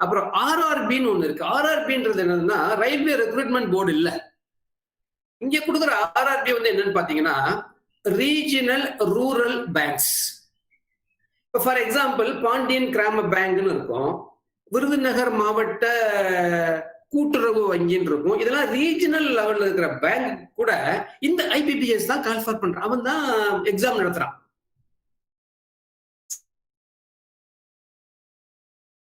அப்புறம் RRBன்னு ஒண்ணு இருக்கு. RRBன்றது என்னன்னா ரயில்வே ரெக்ரூட்மெண்ட் போர்டு இல்ல. இங்க கொடுக்குற RRB வந்து என்னன்னு பாத்தீங்கன்னா ரீஜனல் ரூரல் பேங்க்ஸ். இப்போ ஃபார் எக்ஸாம்பிள் பாண்டியன் கிராம பேங்க்னு இருக்கும், விருதுநகர் மாவட்ட கூட்டுறவு வங்கின்னு இருக்கும். இதெல்லாம் ரீஜனல் லெவல்ல இருக்கிற பேங்க் கூட இந்த IBPS தான் கால்ஃபார் பண்றான், அவன் தான் எக்ஸாம் நடத்துறான்.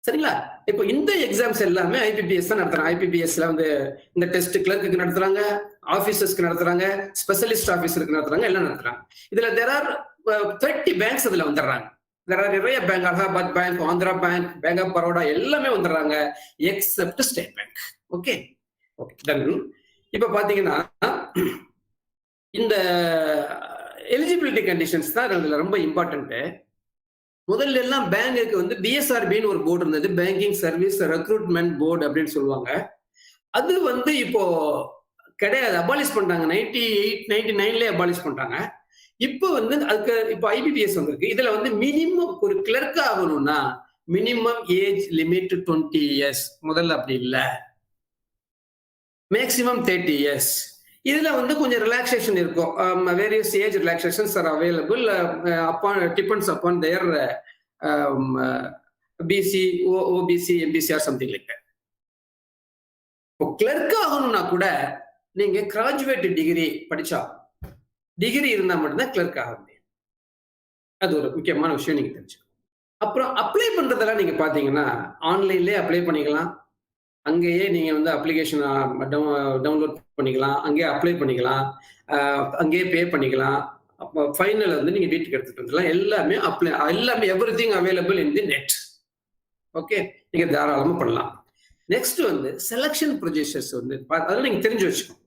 சரிங்களா? இப்போ இந்த எக்ஸாம்ஸ் எல்லாமே IBPS தான் நடத்துறாங்க. IBPSல வந்து இந்த டெஸ்ட் கிளர்க்கு நடத்துறாங்க, ஆபீசர்ஸ்க்கு நடத்துறாங்க, ஸ்பெஷலிஸ்ட் ஆபீசருக்கு நடத்துறாங்க, எல்லாம் நடத்துறாங்க. இதுல there are 30 பேங்க்ஸ் அதுல வந்துடுறாங்க. there are நிறைய bank, Allahabad bank, Andhra bank, bank of Baroda எல்லாமே வந்துடுறாங்க except state bank. Okay okay done. இப்ப பாத்தீங்கன்னா இந்த எலிஜிபிலிட்டி கண்டிஷன்ஸ் தான் அதுல ரொம்ப இம்பார்ட்டன்ட். முதல்ல எல்லாம் பேங்குக்கு வந்து பிஎஸ்ஆர்பின்னு ஒரு போர்டு இருந்தது, பேங்கிங் சர்வீஸ் ரெக்ரூட்மெண்ட் போர்டு அப்படின்னு சொல்லுவாங்க. அது வந்து இப்போ கிடையாது, அபாலிஷ் பண்றாங்க. 99ல அபாலிஷ் பண்றாங்க. இப்போ வந்து அதுக்கு இப்போ ஐபிபிஎஸ் வந்திருக்கு. இதுல வந்து மினிமம் ஒரு கிளர்க் ஆகணும்னா மினிமம் ஏஜ் லிமிட் 20 இயர்ஸ். முதல்ல அப்படி இல்ல, மேக்சிமம் 30 இயர்ஸ். இதுல வந்து கொஞ்சம் ரிலாக்ஸேஷன் இருக்கும். Various age relaxations are available upon depends upon their BC, OBC, MBC are something like that. இப்போ கிளர்க் ஆகணும்னா கூட நீங்க கிராஜுவேட் டிகிரி படிச்சா, டிகிரி இருந்தா மட்டும்தான் கிளர்க் ஆக முடியும். அது ஒரு முக்கியமான விஷயம் நீங்க தெரிஞ்சுக்கணும். அப்புறம் அப்ளை பண்றதெல்லாம் நீங்க பாத்தீங்கன்னா ஆன்லைன்லயே அப்ளை பண்ணிக்கலாம். அங்கேயே நீங்க வந்து அப்ளிகேஷன் டவுன்லோட் பண்ணிக்கலாம், அங்கேயே அப்ளை பண்ணிக்கலாம், அங்கேயே பே பண்ணிக்கலாம். அப்போ ஃபைனல் வந்து நீங்க வீட்டுக்கு எடுத்துட்டு வந்துடலாம். எல்லாமே அப்ளை, எல்லாமே everything available in the net. Okay, நீங்க தாராளமா பண்ணலாம். நெக்ஸ்ட் வந்து செலக்ஷன் ப்ரொசீஜர்ஸ் வந்து அதெல்லாம் நீங்க தெரிஞ்சு வச்சுக்கணும்.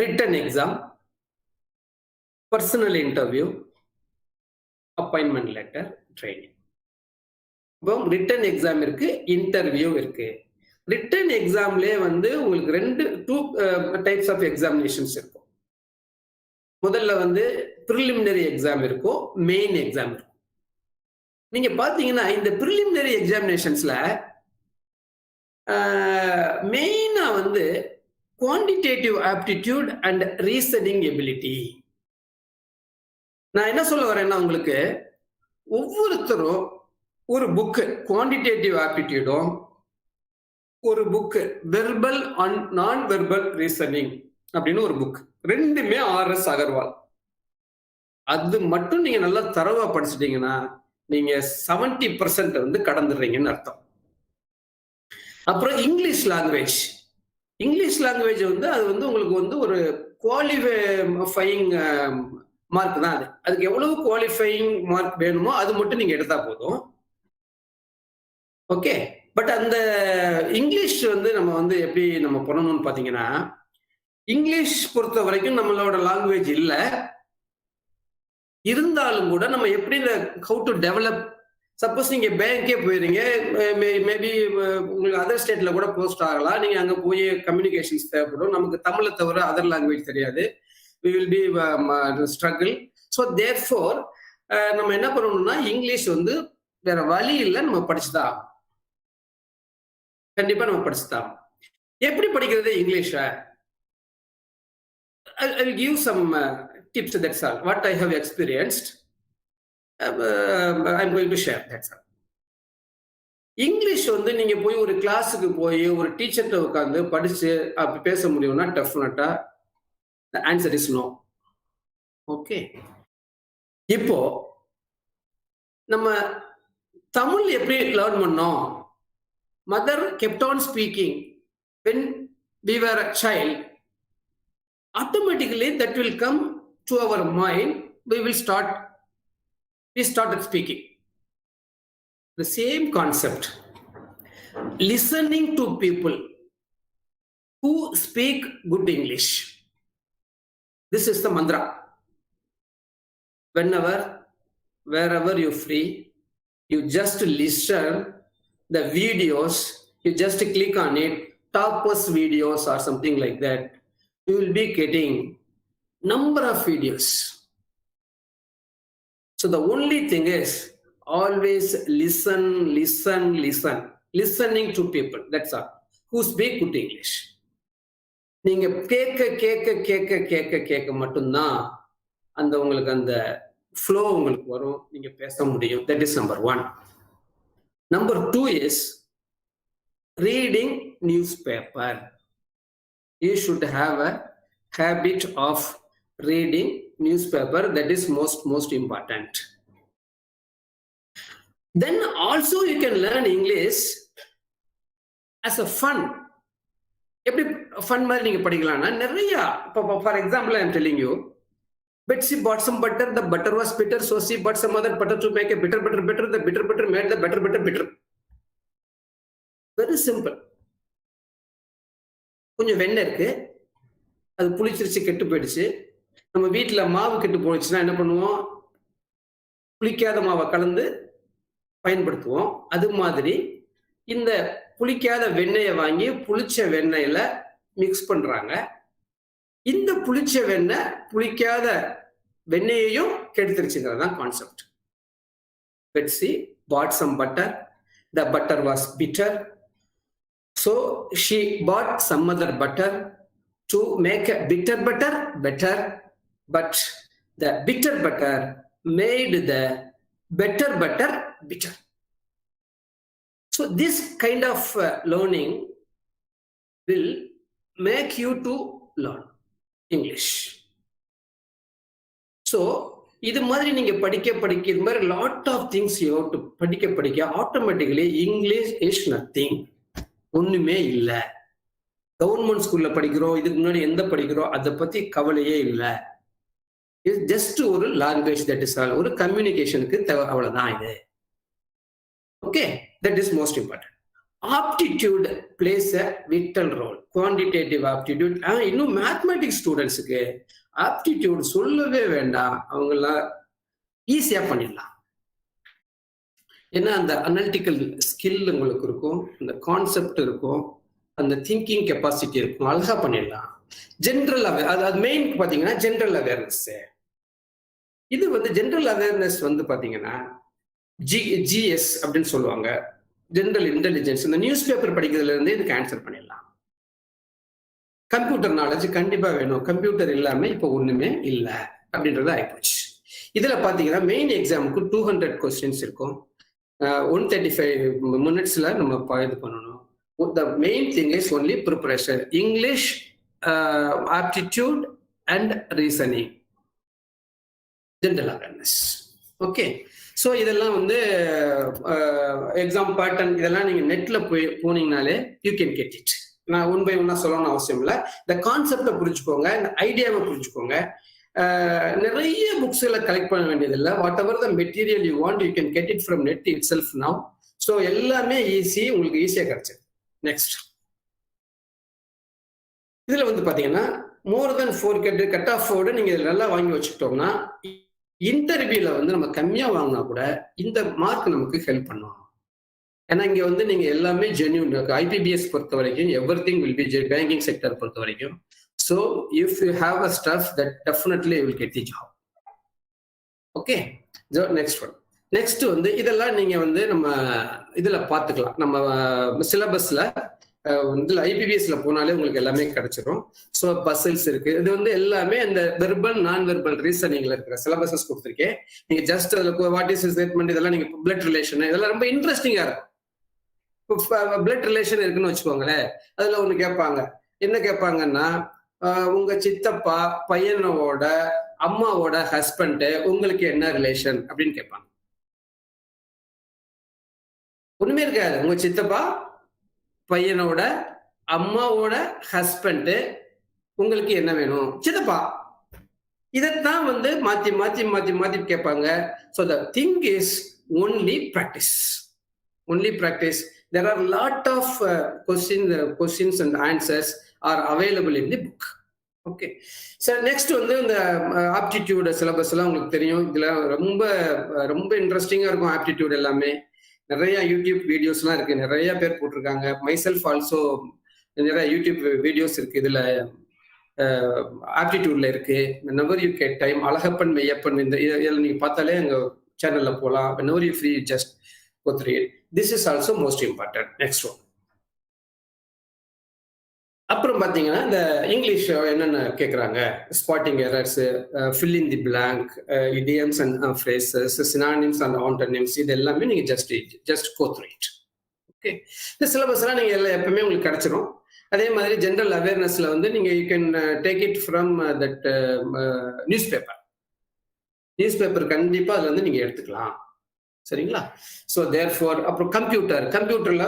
Written exam, personal interview, appointment letter, training. இப்போ ரிட்டன் எக்ஸாம் இருக்கு, இன்டர்வியூ இருக்கு. ரிட்டன் எக்ஸாம்லயே வந்து உங்களுக்கு டூ டைப்ஸ் ஆஃப் எக்ஸாமினேஷன்ஸ் இருக்கும். முதல்ல வந்து ப்ரிலிமினரி எக்ஸாம் இருக்கும், மெயின் எக்ஸாம் இருக்கும். நீங்க பாத்தீங்கன்னா இந்த ப்ரிலிமினரி எக்ஸாமினேஷன்ஸ்ல மெயினா வந்து quantitative aptitude and reasoning ability. நான் என்ன சொல்ல வரேன்னா, உங்களுக்கு ஒவ்வொருத்தரும் ஒரு புக்கு குவான்டிடேட்டிவ் ஆப்டிடியூடும், ஒரு புக்கு வெர்பல் அண்ட் நான் வெர்பல் ரீசனிங் அப்படின்னு ஒரு புக், ரெண்டுமே ஆர்எஸ் அகர்வால். அது மட்டும் நீங்க நல்லா தரவா படிச்சுட்டீங்கன்னா நீங்க 70% வந்து கடந்துடுறீங்கன்னு அர்த்தம். அப்புறம் இங்கிலீஷ் லாங்குவேஜ். இங்கிலீஷ் லாங்குவேஜ் வந்து அது வந்து உங்களுக்கு வந்து ஒரு குவாலிஃபையிங் மார்க் தான். அதுக்கு எவ்வளவு குவாலிஃபையிங் மார்க் வேணுமோ அது மட்டும் நீங்க எடுத்தா போதும். ஓகே, பட் அந்த இங்கிலீஷ் வந்து நம்ம வந்து எப்படி நம்ம பண்ணணும்னு பாத்தீங்கன்னா, இங்கிலீஷ் பொறுத்த வரைக்கும் நம்மளோட லாங்குவேஜ் இல்லை, இருந்தாலும் கூட நம்ம எப்படி இந்த ஹவு டு டெவலப். சப்போஸ் நீங்க பேங்கே போயிருங்க, மேபி உங்களுக்கு அதர் ஸ்டேட்ல கூட போஸ்ட் ஆகலாம், நீங்க அங்க போய் கம்யூனிகேஷன்ஸ் தேவைப்படும். நமக்கு தமிழை தவிர அதர் லாங்குவேஜ் தெரியாது, we will be struggle. So therefore நம்ம என்ன பண்ணணும்னா இங்கிலீஷ் வந்து வேற வழி இல்லை, நம்ம படிச்சுதான், கண்டிப்பா நம்ம படிச்சுதான். எப்படி படிக்கிறது இங்கிலீஷ? I will give some tips. That's all what I have experienced. I'm going to share. That's all. English வந்து நீங்க போய் ஒரு கிளாஸுக்கு போய் ஒரு டீச்சர்கிட்ட உட்காந்து படிச்சு அப்படி பேச முடியும்னா டெஃபினட்டா the answer is no. Okay, இப்போ நம்ம தமிழ் எப்படி லேர்ன் பண்ணோம்? Mother kept on speaking when we were a child. Automatically that will come to our mind. We started speaking. The same concept. Listening to people who speak good English. This is the mantra. Whenever, wherever you're free, you just listen the videos, you just click on it, toppers videos or something like that. You will be getting number of videos. So the only thing is always listen. Listening to people, that's all, who speak good English. நீங்க கேட்க மட்டும்தான் அந்த உங்களுக்கு அந்த flow உங்களுக்கு வரும், நீங்க பேச முடியும். That is number 1. Number 2 is reading newspaper. You should have a habit of reading newspaper. That is most important. Then also you can learn English as a fun. எப்படி ஃபன் மாதிரி நீங்க படிக்கலாம்னா நிறைய, இப்போ for example I am telling you, but she bought some butter, the butter was bitter, so she bought some other butter to make a bitter butter bitter, the bitter butter made the better butter bitter. Very simple. கொஞ்சம் வெண்ணெய் இருக்கு, அது புளிச்சிருச்சு, கெட்டு போயிடுச்சு. நம்ம வீட்டில் மாவு கெட்டு போயிடுச்சுன்னா என்ன பண்ணுவோம்? புளிக்காத மாவை கலந்து பயன்படுத்துவோம். அது மாதிரி இந்த புளிக்காத வெண்ணெயை வாங்கி புளிச்ச வெண்ணெயில மிக்ஸ் பண்றாங்க. இந்த புளிச்ச வெண்ணெய் புளிக்காத வெண்ணெயையும் கெடுத்துருச்சுங்கிறது தான் concept. Betsy bought some butter. The butter was bitter. So she bought some other butter to make a bitter butter better. But the bitter butter made the better butter bitter. So this kind of learning will make you to learn English. So இது மாதிரி நீங்க படிக்க இது மாதிரி lot of things you have to படிக்க automatically English is nothing, ஒண்ணுமே இல்லை. Government ஸ்கூல்ல படிக்கிறோம், இதுக்கு முன்னாடி எந்த படிக்கிறோம் அதை பத்தி கவலையே இல்லை. இது ஜஸ்ட் ஒரு லாங்குவேஜ், தட் இஸ் ஆல், ஒரு கம்யூனிகேஷனுக்கு அவ்வளவுதான் இது. Okay, that is most important. Aptitude plays a vital role. Quantitative aptitude, இன்னும் மேத்மெட்டிக்ஸ் ஸ்டூடெண்ட்ஸுக்கு ஆப்டிடியூட் சொல்லவே வேண்டாம், அவங்களாம் ஈஸியா பண்ணிடலாம். ஏன்னா அந்த அனலிட்டிக்கல் ஸ்கில் உங்களுக்கு இருக்கும், அந்த கான்செப்ட் இருக்கும், அந்த திங்கிங் கெப்பாசிட்டி இருக்கும், அழகா பண்ணிடலாம். ஜென்ரல் அது மெயின் பாத்தீங்கன்னா ஜென்ரல் அவேர்னஸ். இது வந்து ஜென்ரல் அவேர்னஸ் வந்து பாத்தீங்கன்னா ஜிஎஸ் அப்படின்னு சொல்லுவாங்க, ஜெனரல் இன்டெலிஜென்ஸ். இந்த நியூஸ் பேப்பர் படிக்கிறதுல இருந்து இதுக்கு ஆன்சர் பண்ணிடலாம். கம்ப்யூட்டர் நாலேஜ் கண்டிப்பா வேணும், கம்ப்யூட்டர் இல்லாம இப்ப ஒண்ணுமே இல்லை அப்படின்றது ஆயிப்போச்சு. இதுல பாத்தீங்கன்னா மெயின் எக்ஸாமுக்கு 200 கொஸ்டின்ஸ் இருக்கும். 135 மினிட்ஸ்ல நம்ம இது பண்ணணும். The main thing is only preparation, English, aptitude and reasoning, general awareness. Okay, so இதெல்லாம் வந்து எக்ஸாம் பேட்டர்ன், இதெல்லாம் நீங்க நெட்ல போனீங்கனாலே யூ கேன் கெட் இட். நான் ஒன் பை ஒன்னா சொல்லணும்னு அவசியம் இல்லை. இந்த கான்செப்டை புரிஞ்சுக்கோங்க, இந்த ஐடியாவை புரிஞ்சுக்கோங்க. நிறைய புக்ஸ்களை கலெக்ட் பண்ண வேண்டியதில்லை. What ever the material you want you can get it from net it self now. So எல்லாமே ஈஸி, உங்களுக்கு ஈஸியாக கிடைச்சது. நெக்ஸ்ட் இதுல வந்து பாத்தீங்கன்னா மோர் தென் 4 கட் ஆஃபோட நீங்க நல்லா வாங்கி வச்சுக்கிட்டோம்னா இன்டர்வியூல வந்து நம்ம கம்மியா வாங்கினா கூட இந்த மார்க் நமக்கு ஹெல்ப் பண்ணுவாங்க. ஏன்னா இங்க வந்து நீங்க எல்லாமே ஜென்யூன் இருக்கு. ஐபிபிஎஸ் பொறுத்த வரைக்கும் everything will be banking sector பொறுத்த வரைக்கும். So if you have a stuff that definitely will get the job. Okay, next வந்து இதெல்லாம் நீங்க வந்து நம்ம இதுல பாத்துக்கலாம். நம்ம சிலபஸ்ல இதுல ஐபிபிஎஸ்ல போனாலே உங்களுக்கு எல்லாமே கிடைச்சிடும். ஸோ பசில்ஸ் இருக்கு. இது வந்து எல்லாமே அந்த வெர்பல் நான் வெர்பல் ரீசனிங்ல இருக்கிற சிலபஸஸ் கொடுத்துருக்கேன். நீங்க ஜஸ்ட் அதுல வாட் இஸ் ஸ்டேட்மெண்ட் இதெல்லாம் நீங்க பிளட் ரிலேஷன் இதெல்லாம் ரொம்ப இன்ட்ரெஸ்டிங்கா இருக்கும். பிளட் ரிலேஷன் இருக்குன்னு வச்சுக்கோங்களேன், அதுல ஒண்ணு கேட்பாங்க. என்ன கேட்பாங்கன்னா, உங்க சித்தப்பா பையனோட அம்மாவோட ஹஸ்பண்ட் உங்களுக்கு என்ன ரிலேஷன் அப்படின்னு கேட்பாங்க. ஒண்ணுமே இருக்காது. உங்க சித்தப்பா பையனோட அம்மாவோட ஹஸ்பண்ட் உங்களுக்கு என்ன வேணும், சித்தப்பா. இதைத்தான் வந்து மாத்தி மாத்தி மாத்தி மாத்தி கேட்பாங்க. So the thing is only practice, only practice. There are lot of questions and answers are available in the book. Okay, so next வந்து இந்த ஆப்டிடியூட் சிலபஸ் எல்லாம் உங்களுக்கு தெரியும். இதுல ரொம்ப ரொம்ப இன்ட்ரெஸ்டிங்கா இருக்கும். ஆப்டிடியூட் எல்லாமே நிறைய யூடியூப் வீடியோஸ்லாம் இருக்கு, நிறைய பேர் போட்டிருக்காங்க. மைசெல்ஃப் ஆல்சோ நிறைய யூடியூப் வீடியோஸ் இருக்கு. இதுல ஆப்டிடியூட்ல இருக்கு. whenever you get time, Alagappan Meyyappan இந்த இதில் நீங்க பார்த்தாலே எங்க சேனல்ல போகலாம். whenever you free, just go through it. This is also most important. Next one. அப்புறம் பாத்தீங்கன்னா இந்த இங்கிலீஷ் என்னென்ன கேட்குறாங்க, spotting errors, fill in the blank, idioms and phrases, synonyms and antonyms, இது எல்லாமே நீங்க just go through it. Okay, இந்த syllabus எல்லாம் நீங்க எல்லாம் எப்பவுமே உங்களுக்கு கிடைச்சிரும். அதே மாதிரி ஜென்ரல் அவேர்னஸ்ல வந்து நீங்க you can take it from that news paper கண்டிப்பா அதுல வந்து நீங்க எடுத்துக்கலாம். சரிங்களா? ஸோ தேர்ஃபோர் அப்புறம் கம்ப்யூட்டர்ல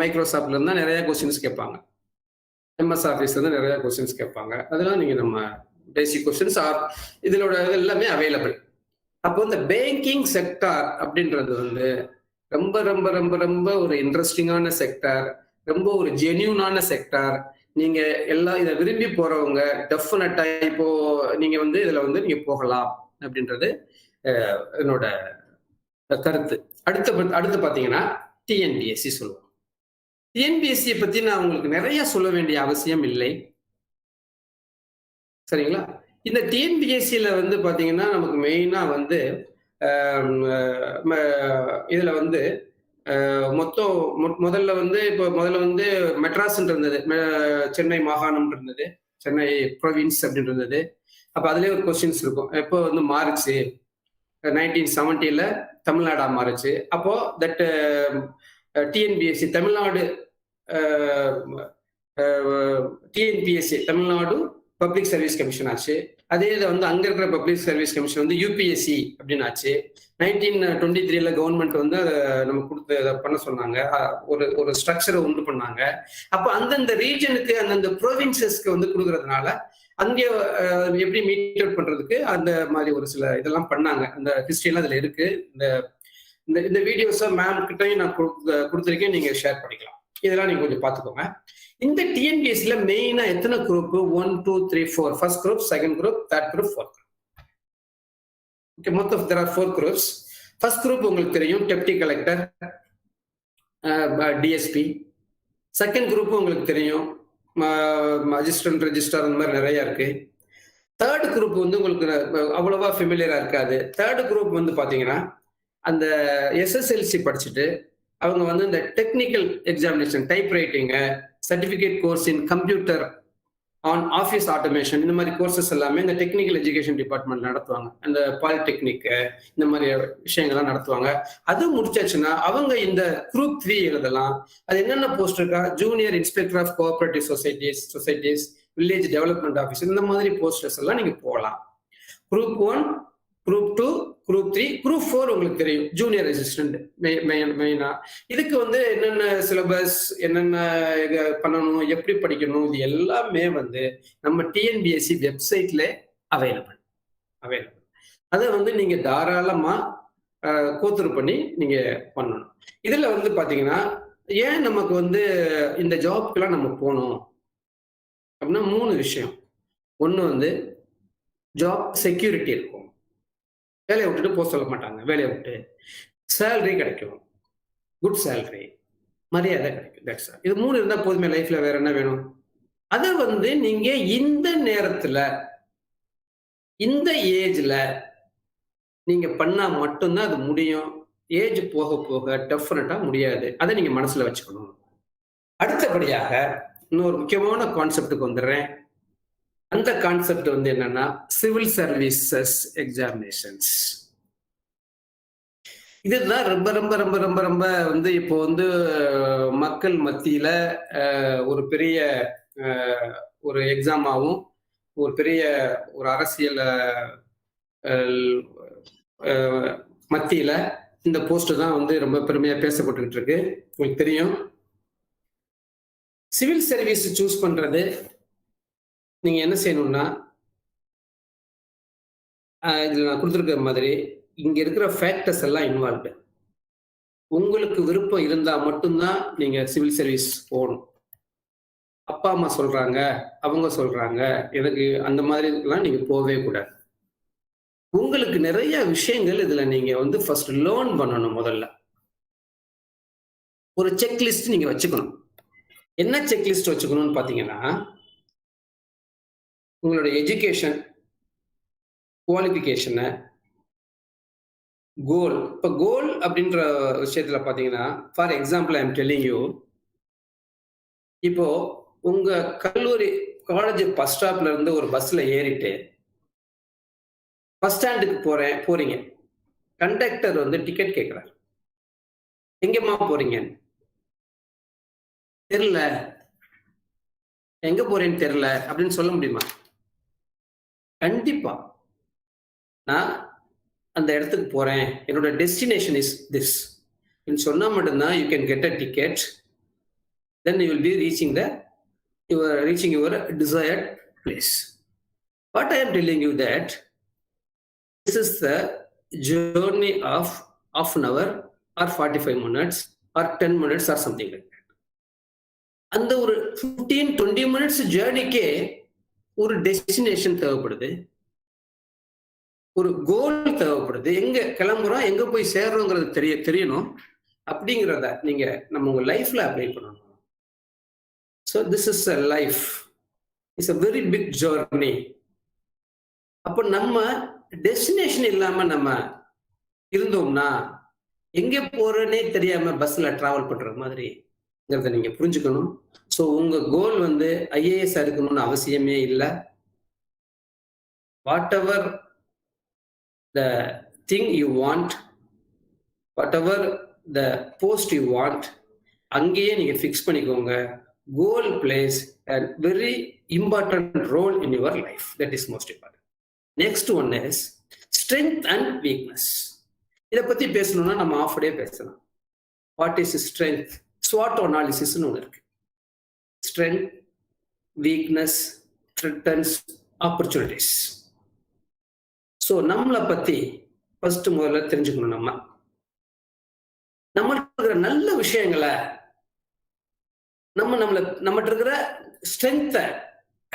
மைக்ரோசாஃப்ட்ல இருந்தா நிறைய கொஸ்டின்ஸ் கேட்பாங்க. எம்எஸ் ஆஃபீஸ் வந்து நிறைய கொஸ்டின்ஸ் கேட்பாங்க. அதெல்லாம் நீங்க நம்ம பேசிக் கொஸ்டின்ஸ் இதோட இது எல்லாமே அவைலபிள். அப்போ இந்த பேங்கிங் செக்டார் அப்படின்றது வந்து ரொம்ப ரொம்ப ரொம்ப ரொம்ப ஒரு இன்ட்ரெஸ்டிங்கான செக்டார், ரொம்ப ஒரு ஜென்யூனான செக்டார். நீங்க எல்லாம் இதை விரும்பி போறவங்க டெஃபினட்டா இப்போ நீங்க வந்து இதுல வந்து நீங்க போகலாம் அப்படின்றது என்னோட கருத்து. அடுத்து பாத்தீங்கன்னா டிஎன்பிஎஸ்சி சொல்லுவோம். டிஎன்பிஎஸ்சியை பத்தி நான் உங்களுக்கு நிறைய சொல்ல வேண்டிய அவசியம் இல்லை, சரிங்களா? இந்த டிஎன்பிஎஸ்சியில வந்து பாத்தீங்கன்னா நமக்கு மெயினா வந்து இதுல வந்து மொத்தம் முதல்ல வந்து மெட்ராஸ் இருந்தது, சென்னை மாகாணம் இருந்தது, சென்னை ப்ரொவின்ஸ் அப்படின்னு இருந்தது. அப்ப அதுலயே ஒரு கொஸ்டின்ஸ் இருக்கும், எப்போ வந்து மாறுச்சு 1970 தமிழ்நாடா மாறுச்சு. அப்போ that TNPSC Tamil Nadu TNPSC Tamil Nadu public service commission ஆச்சு. அதே இதை வந்து அங்க இருக்கிற பப்ளிக் சர்வீஸ் கமிஷன் வந்து யூபிஎஸ்சி அப்படின்னு ஆச்சு. 1923 கவர்மெண்ட் வந்து நம்ம கொடுத்து அதை பண்ண சொன்னாங்க, ஒரு ஸ்ட்ரக்சரை உண்டு பண்ணாங்க. அப்போ அந்தந்த ரீஜனுக்கு அந்தந்த ப்ரோவின்சஸ்க்கு வந்து கொடுக்கறதுனால அங்கே எப்படி மீட் அவுட் பண்றதுக்கு அந்த மாதிரி ஒரு சில இதெல்லாம் பண்ணாங்க. அந்த ஹிஸ்டரியெல்லாம் அதுல இருக்கு. இந்த வீடியோஸை மேம் கிட்டையும் நான் கொடுத்துருக்கேன், நீங்க ஷேர் பண்ணிக்கலாம். இதெல்லாம் நீங்க கொஞ்சம் பார்த்துக்கோங்க. இந்த டிஎன்பிஎஸ்சில மெயினா எத்தனை group? 1 2 3 4. First group, second group, third group, fourth group. Okay, மொத்தம் there are 4 groups. First group உங்களுக்கு தெரியும், deputy collector, DSP. Second group உங்களுக்கு தெரியும், அசிஸ்டன்ட் ரெஜிஸ்ட்ரார், அந்த மாதிரி நிறைய இருக்கு. தேர்ட் குரூப் வந்து உங்களுக்கு அவ்வளவா ஃபெமிலியரா இருக்காது. தேர்ட் குரூப் வந்து பாத்தீங்கன்னா அந்த எஸ்எஸ்எல்சி படிச்சுட்டு அவங்க வந்து இந்த technical examination, type writing, certificate course in computer on office automation, இந்த மாதிரி கோர்சஸ் எல்லாமே இந்த டெக்னிக்கல் எஜுகேஷன் டிபார்ட்மெண்ட் நடத்துவாங்க. அந்த பாலிடெக்னிக் இந்த மாதிரி விஷயங்கள்லாம் நடத்துவாங்க. அது முடிச்சாச்சுன்னா அவங்க இந்த குரூப் 3 எழுதலாம். அது என்னென்ன போஸ்ட் இருக்கா? Junior inspector of cooperative societies, village development office, இந்த மாதிரி போஸ்டர்ஸ் எல்லாம் நீங்க போகலாம். குரூப் 1, குரூப் 2, குரூப் 3, குரூப் 4 உங்களுக்கு தெரியும், ஜூனியர் அசிஸ்டன்ட். மெயினா இதுக்கு வந்து என்னென்ன சிலபஸ், என்னென்ன பண்ணணும், எப்படி படிக்கணும், இது எல்லாமே வந்து நம்ம டிஎன்பிஎஸ்சி வெப்சைட்ல அவைலபிள். அதை வந்து நீங்க தாராளமா கோத்துரு பண்ணி நீங்க பண்ணணும். இதுல வந்து பாத்தீங்கன்னா ஏன் நமக்கு வந்து இந்த ஜாப்க்கெல்லாம் நம்ம போகணும் அப்படின்னா 3 விஷயம். ஒன்று வந்து ஜாப் செக்யூரிட்டி இருக்கும், வேலையை விட்டுட்டு போக சொல்ல மாட்டாங்க, வேலையை விட்டு சேலரி கிடைக்கும், குட் சேலரி, மரியாதை கிடைக்கும். That's all. இது 3 இருந்தால் போதுமே லைஃப்ல, வேற என்ன வேணும்? அதை வந்து நீங்க இந்த நேரத்துல, இந்த ஏஜ்ல நீங்க பண்ணா மட்டும்தான் அது முடியும். ஏஜ் போக போக டெஃபினட்டா முடியாது. அதை நீங்க மனசுல வச்சுக்கணும். அடுத்தபடியாக இன்னொரு முக்கியமான கான்செப்டுக்கு வந்துடுறேன். அந்த கான்செப்ட் வந்து என்னன்னா சிவில் சர்வீசஸ் எக்ஸாமினேஷன்ஸ். இதுதான் ரொம்ப ரொம்ப ரொம்ப ரொம்ப ரொம்ப வந்து இப்போ வந்து மக்கள் மத்தியில ஒரு பெரிய ஒரு எக்ஸாமாவும், ஒரு பெரிய ஒரு அரசியல் மத்தியில இந்த போஸ்ட் தான் வந்து ரொம்ப பெருமையா பேசப்பட்டுக்கிட்டு இருக்கு. உங்களுக்கு தெரியும், சிவில் சர்வீஸ் சூஸ் பண்றது நீங்க என்ன செய்யணும்னா, இதுல நான் கொடுத்துருக்கிற மாதிரி இங்க இருக்கிற ஃபேக்டர்ஸ் எல்லாம் இன்வால்வ்டு. உங்களுக்கு விருப்பம் இருந்தா மட்டும்தான் நீங்க சிவில் சர்வீஸ் போகணும். அப்பா அம்மா சொல்றாங்க, அவங்க சொல்றாங்க, எனக்கு அந்த மாதிரி எல்லாம் நீங்க போகவே கூடாது. உங்களுக்கு நிறைய விஷயங்கள் இதுல நீங்க வந்து ஃபர்ஸ்ட் லேர்ன் பண்ணணும். முதல்ல ஒரு செக்லிஸ்ட் நீங்க வச்சுக்கணும். என்ன செக்லிஸ்ட் வச்சுக்கணும்னு பாத்தீங்கன்னா, உங்களோட எஜுகேஷன் குவாலிஃபிகேஷனை, கோல். இப்போ கோல் அப்படின்ற விஷயத்துல பாத்தீங்கன்னா, for example I am telling you, இப்போ உங்க கல்லூரி காலேஜ் பஸ் ஸ்டாப்ல இருந்து ஒரு பஸ்ல ஏறிட்டு பஸ் ஸ்டாண்டுக்கு போறீங்க. கண்டக்டர் வந்து டிக்கெட் கேட்கிறார். எங்கம்மா போறீங்க? தெரியல. எங்க போறேன்னு தெரியல அப்படின்னு சொல்ல முடியுமா? கண்டிப்பா. நான் அந்த இடத்துக்கு போறேன், என்னோட டெஸ்டினேஷன் இஸ் திஸ் சொன்னா மட்டும்தான் you can get a ticket. Then you will be reaching the you are reaching your desired place. What I am telling you that this is the journey of half an hour or 45 minutes or 10 minutes or something like that. அந்த ஒரு 15-20 minutes ஜேர்னிக்கே ஒரு destination தேவைப்படுது, ஒரு கோல் தேவைப்படுது. எங்க கிளம்புறோம், எங்க போய் சேர்றோங்கிறது தெரியணும். அப்படிங்கிறத நீங்க நம்ம உங்க லைஃப்ல அப்ளை பண்ணணும். So this is a life, it's a very big journey. அப்போ நம்ம டெஸ்டினேஷன் இல்லாம நம்ம இருந்தோம்னா எங்க போறேன்னே தெரியாம பஸ்ல டிராவல் பண்ற மாதிரிங்கிறத நீங்க புரிஞ்சுக்கணும். ஸோ உங்க கோல் வந்து ஐஏஎஸ் இருக்கணும்னு அவசியமே இல்லை. What ever the thing you want, whatever the post you want, அங்கேயே நீங்க ஃபிக்ஸ் பண்ணிக்கோங்க. கோல் place a very important role in your life. That is most important. Next one is strength and weakness. இதை பத்தி பேசணும்னா நம்ம ஆஃப் டே பேசலாம். What is strength? SWOT அனாலிசிஸ்னு ஒன்று இருக்கு. Strength, weakness, threatens, opportunities. So நம்மளை பத்தி ஃபர்ஸ்ட் முதல்ல தெரிஞ்சுக்கணும். நம்மளுக்கு இருக்கிற நல்ல விஷயங்களை, நம்மகிட்ட இருக்கிற ஸ்ட்ரென்த்தை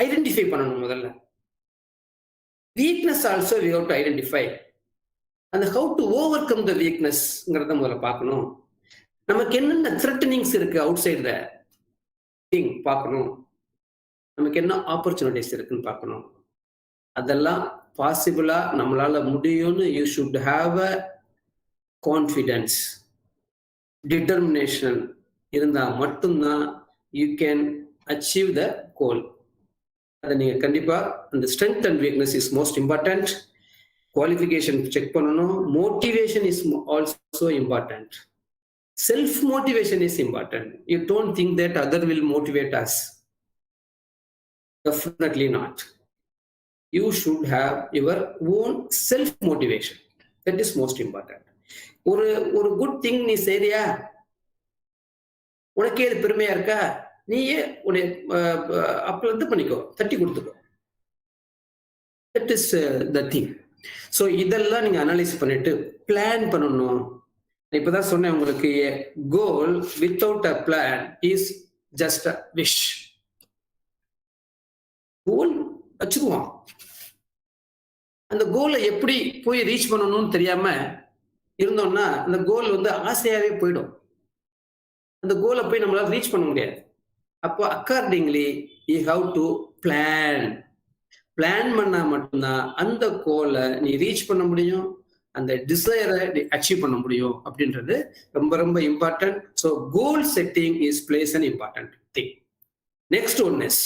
ஐடென்டிஃபை பண்ணணும் முதல்ல. Weakness also we have to identify. அந்த how to overcome the வீக்னஸ்ங்கிறத முதல்ல பார்க்கணும். நமக்கு என்னென்ன த்ரெட்டனிங்ஸ் இருக்கு அவுட் சைட் த திங் பார்க்கணும். நமக்கு என்ன ஆப்பர்ச்சுனிட்டிஸ் இருக்குன்னு பார்க்கணும். அதெல்லாம் பாசிபிளா நம்மளால முடியும்னு you should have a confidence, determination இருந்தா மட்டும்தான் you can achieve the goal. அதை நீங்க கண்டிப்பா அந்த strength and weakness is most important. Qualification check பண்ணணும். Motivation is also important. Self motivation is important. You don't think that other will motivate us. Definitely not. You should have your own self motivation. That is most important. ஒரு good thing நீ செய்றியா, உனக்கே அது பெருமையா இருக்கா, நீயே உன்னை அப்பல இருந்து பண்ணிக்கோ, தட்டி கொடுத்துக்கோ. That is the thing. So இதெல்லாம் நீங்க அனலைஸ் பண்ணிட்டு பிளான் பண்ணணும். இப்பதான் சொன்னேன் உங்களுக்கு, goal without a plan is just a wish. Goal வச்சுக்குவோம், அந்த கோலை எப்படி போய் ரீச் பண்ணணும்னு தெரியாம இருந்தோம்னா அந்த கோல் வந்து ஆசையாவே போயிடும். அந்த கோலை போய் நம்மளால ரீச் பண்ண முடியாது. அப்போ accordingly you have to plan. Plan பண்ணா மட்டும்தான் அந்த கோலை நீ ரீச் பண்ண முடியும், அந்த டிசைரை அச்சீவ் பண்ண முடியும். அப்படின்றது ரொம்ப ரொம்ப important. So goal setting is plays an important thing. Next one is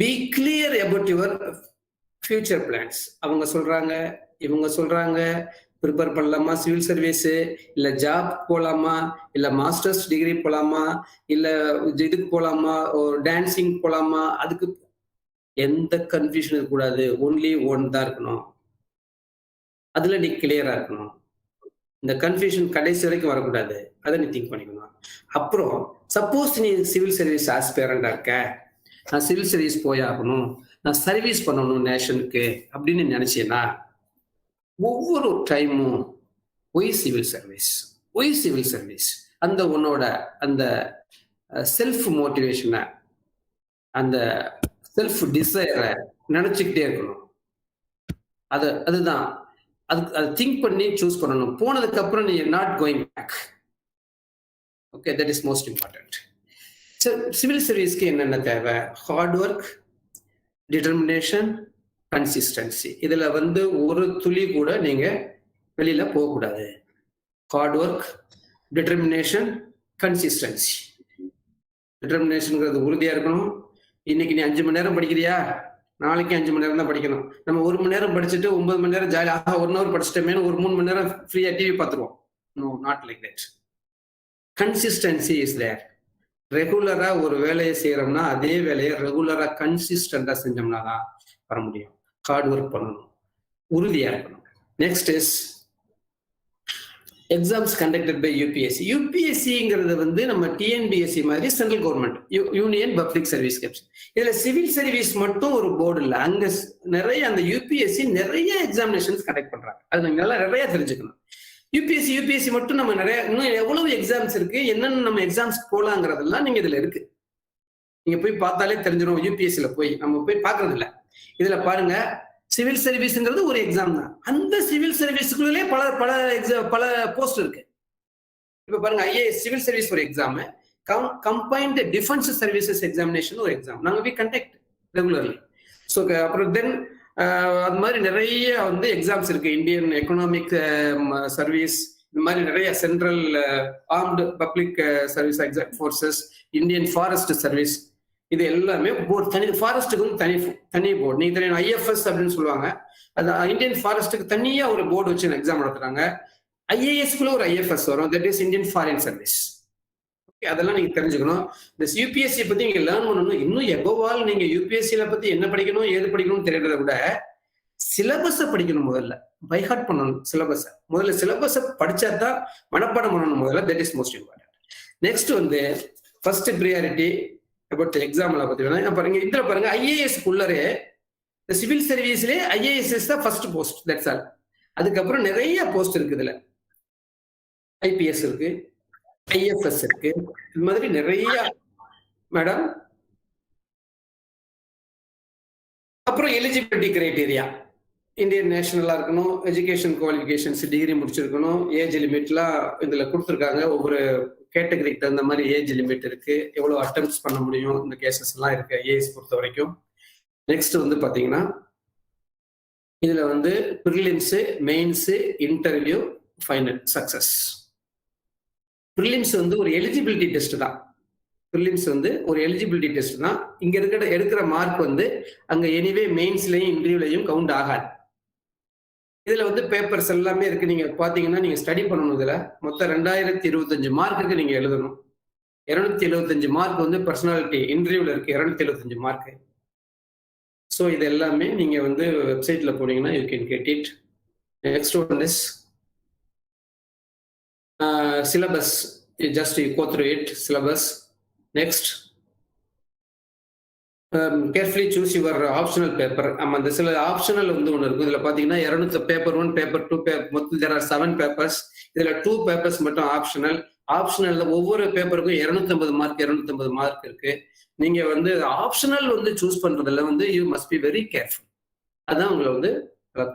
be clear about your future plans. அவங்க சொல்றாங்க, இவங்க சொல்றாங்க, ப்ரிப்பேர் பண்ணலாமா சிவில் சர்வீஸ், இல்ல ஜாப் போலாமா, இல்ல மாஸ்டர்ஸ் டிகிரி போலாமா, இல்ல இதுக்கு போலாமா, ஒரு டான்சிங் போலாமா, அதுக்கு எந்த கன்ஃபியூஷன் இருக்கக்கூடாது. ஒன்லி ஒன் தான் இருக்கணும். அதுல நீ கிளியரா இருக்கணும். இந்த கன்ஃபியூஷன் கடைசி வரைக்கும் வரக்கூடாது. அதை நீ திங்க் பண்ணிக்கணும். அப்புறம் சப்போஸ் நீ சிவில் சர்வீஸ் ஆஸ்பிரண்டா இருக்க, நான் சிவில் சர்வீஸ் போயாகணும், நான் சர்வீஸ் பண்ணணும் நேஷனுக்கு அப்படின்னு நினைச்சேன்னா, ஒவ்வொரு டைமும் why civil service, why civil service, அந்த உன்னோட அந்த செல்ஃப் மோட்டிவேஷனை, அந்த செல்ஃப் டிசைரை நினைச்சுக்கிட்டே இருக்கணும். அதுதான் அதை திங்க் பண்ணி சூஸ் பண்ணணும். போனதுக்கு அப்புறம் நீ not going back. Okay, that is most important. Civil சர்வீஸ்க்கு என்னென்ன தேவை? Hard work, determination, consistency. இதுல வந்து ஒரு துளி கூட நீங்க வெளியில போகக்கூடாது. Hard work, determination, consistency. டிட்டர்மினேஷன்ங்கிறது உறுதியா இருக்கணும். இன்னைக்கு நீ 5 மணி நேரம் படிக்கிறியா, நாளைக்கு 5 மணி நேரம் தான் படிக்கணும். நம்ம 1 மணி நேரம் படிச்சுட்டு 9 மணி நேரம் ஜாலியாக 1 ஹவர் படிச்சுட்டோமே, ஒரு 3 மணி நேரம் ஃப்ரீயா டிவி பார்த்துருவோம். No, not like that. Consistency is there. ரெகுலரா ஒரு வேலையை செய்யறோம்னா அதே வேலையை ரெகுலரா கன்சிஸ்டண்டா செஞ்சோம்னா தான் வர முடியும். ஹார்ட் ஒர்க் பண்ணணும், உறுதியா இருக்கணும். Next is exams conducted by UPSC. யூபிஎஸ்சிங்கிறது வந்து நம்ம டிஎன்பிஎஸ்சி மாதிரி central government union public service commission. இதுல சிவில் சர்வீஸ் மட்டும் ஒரு போர்டு இல்லை. அங்க நிறைய அந்த யூபிஎஸ்சி நிறைய எக்ஸாமினேஷன்ஸ் கண்டக்ட் பண்றாங்க. அது நீங்க நல்லா நிறைய தெரிஞ்சுக்கணும். யூபிஎஸ்சி மட்டும் நம்ம நிறைய இன்னும் எவ்வளவு எக்ஸாம்ஸ் இருக்கு, என்னென்ன நம்ம எக்ஸாம்ஸ் போலாங்கிறதெல்லாம் நீங்க இதுல இருக்கு. நீங்க போய் பார்த்தாலே தெரிஞ்சிடும். யூபிஎஸ்சில போய் நம்ம போய் பார்க்கறது இல்லை. இதுல பாருங்க, சிவில் சர்வீஸ்ங்கிறது ஒரு எக்ஸாம் தான். அந்த சிவில் சர்வீஸ்க்குள்ளே பல போஸ்ட் இருக்கு. இப்ப பாருங்க, ஐஏஎஸ் சிவில் சர்வீஸ் ஒரு exam, combined defence services examination ஒரு எக்ஸாம். நாங்க வி கண்டக்ட் ரெகுலர்லி. ஸோ அப்புறம் தென் அது மாதிரி நிறைய வந்து எக்ஸாம்ஸ் இருக்கு. இந்தியன் எக்கனாமிக் சர்வீஸ், இந்த மாதிரி நிறைய central armed public service exam forces, Indian forest service, இது எல்லாமே போர்டு. தனி ஃபாரஸ்ட்டுக்கு வந்து தனி போர்டு. நீங்க தெரியும் ஐஎஃப்எஸ் அப்படின்னு சொல்லுவாங்க. அது இந்தியன் ஃபாரஸ்ட்டுக்கு தனியா ஒரு போர்டு வச்சு எக்ஸாம் நடத்துறாங்க. ஐஏஎஸ்க்குள்ள ஒரு ஐஎஃப்எஸ் வரும், that is Indian foreign service. Okay, அதெல்லாம் நீங்க தெரிஞ்சுக்கணும். இந்த யூபிஎஸ்சி பத்தி நீங்க லேர்ன் பண்ணணும். இன்னும் எபோவால் நீங்க யூபிஎஸ்சியில பத்தி என்ன படிக்கணும், ஏது படிக்கணும்னு தெரியறத விட சிலபஸை படிக்கணும். முதல்ல பைஹார்ட் பண்ணணும் சிலபஸை. முதல்ல சிலபஸை படிச்சா தான் மனப்பாடம் பண்ணணும் முதல்ல. That is most important. Next வந்து ஃபர்ஸ்ட் ப்ரியாரிட்டி அபவுட் எக்ஸாம்ல பார்த்தீங்கன்னா பாருங்க, இதுல பாருங்க ஐஏஎஸ்க்குள்ளரே சிவில் சர்வீஸ்லேயே IAS is the first post. That's all. அதுக்கப்புறம் நிறைய போஸ்ட் இருக்கு. இதுல ஐபிஎஸ் இருக்கு, ஐஎஃப்எஸ் இருக்கு, இது மாதிரி நிறைய மேடம். அப்புறம் எலிஜிபிலிட்டி கிரைட்டீரியா, இந்தியன் நேஷனலா இருக்கணும், எஜுகேஷன் குவாலிஃபிகேஷன்ஸ் டிகிரி முடிச்சிருக்கணும், ஏஜ் லிமிட்லாம் இதுல கொடுத்துருக்காங்க. ஒவ்வொரு கேட்டகரிக்கு தகுந்த மாதிரி ஏஜ் லிமிட் இருக்கு, எவ்வளவு அட்டெம்ப்ட்ஸ் பண்ண முடியும், இந்த கேசஸ் எல்லாம் இருக்கு ஐஏஎஸ் பொறுத்த வரைக்கும். நெக்ஸ்ட் வந்து பாத்தீங்கன்னா இதுல வந்து prelims, mains, interview, final success. Prelims வந்து ஒரு எலிஜிபிலிட்டி டெஸ்ட் தான். ப்ரிலிம்ஸ் வந்து ஒரு எலிஜிபிலிட்டி டெஸ்ட் தான். இங்க எடுக்கிற மார்க் வந்து அங்க எனிவே மெயின்ஸ்லயும் இன்டர்வியூலையும் கவுண்ட் ஆகாது. இதுல வந்து பேப்பர்ஸ் எல்லாமே இருக்கு. நீங்க பாத்தீங்கன்னா நீங்க ஸ்டடி பண்ணணும். இதுல மொத்தம் 2025 மார்க்குக்கு நீங்க எழுதணும். 275 மார்க் வந்து பர்சனாலிட்டி இன்டர்வியூல இருக்கு, 275 மார்க். ஸோ இது எல்லாமே நீங்க வந்து வெப்சைட்ல போனீங்கன்னா you can get it. Next one is syllabus. Just you go through it syllabus. Next, carefully choose your optional paper. அந்த சில ஆப்ஷனல் வந்து ஒன்று இருக்கும். இதில் பார்த்தீங்கன்னா 200 பேப்பர் 1, பேப்பர் 2, மொத்தம் there are 7 பேப்பர்ஸ். இதில் 2 பேப்பர்ஸ் மட்டும் ஆப்ஷனல். ஆப்ஷனல்ல ஒவ்வொரு பேப்பருக்கும் 250 மார்க் 250 மார்க் இருக்கு. நீங்க வந்து ஆப்ஷனல் வந்து சூஸ் பண்றதுல வந்து you must be very careful. அதான் உங்களை வந்து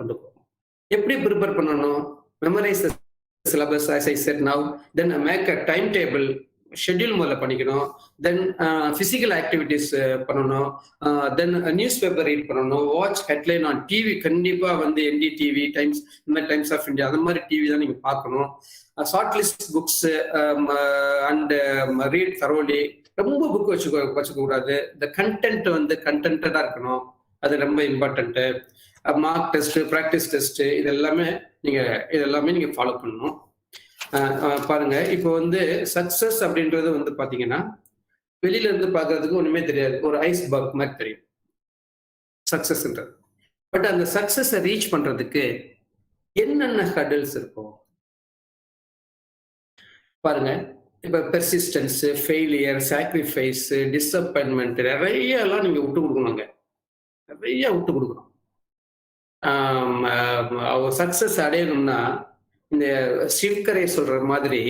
கொண்டு போகும். எப்படி ப்ரிப்பேர் பண்ணணும்? Memorise syllabus as I said now, then make a timetable, schedule முதல்ல பண்ணிக்கணும். தென் பிசிக்கல் ஆக்டிவிட்டிஸ் பண்ணணும். தென் நியூஸ் பேப்பர் ரீட் பண்ணணும். Watch headline on TV. கண்டிப்பா வந்து NDTV, டைம்ஸ், இந்த மாதிரி டைம்ஸ் ஆஃப் இந்தியா, அந்த மாதிரி டிவி தான் நீங்க பார்க்கணும். Short list books and read தரோலி. ரொம்ப புக் வச்சுக்க கூடாது. இந்த கண்டென்ட் வந்து கண்டென்டா இருக்கணும். அது ரொம்ப important. Mark test, practice test, இதெல்லாமே நீங்க ஃபாலோ பண்ணணும். பாருங்க, இப்போ வந்து சக்சஸ் அப்படின்றது வந்து பாத்தீங்கன்னா வெளியில இருந்து பாக்குறதுக்கு ஒண்ணுமே தெரியாது. ஒரு ஐஸ் பர்க் மாதிரி தெரியும் சக்சஸ்ன்றது. பட் அந்த சக்சஸை ரீச் பண்றதுக்கு என்னென்ன ஹர்டில்ஸ் இருக்கும் பாருங்க. இப்ப பெர்சிஸ்டன்ஸ், ஃபெயிலியர், சாக்ரிஃபைஸ், டிஸப்பாயின்மெண்ட், நிறைய எல்லாம் நீங்க விட்டு கொடுக்கணுங்க. நிறைய விட்டு கொடுக்கணும். சக்சஸ் அடையணும்னா இந்த சில்கரை சொல்ற மாதிரி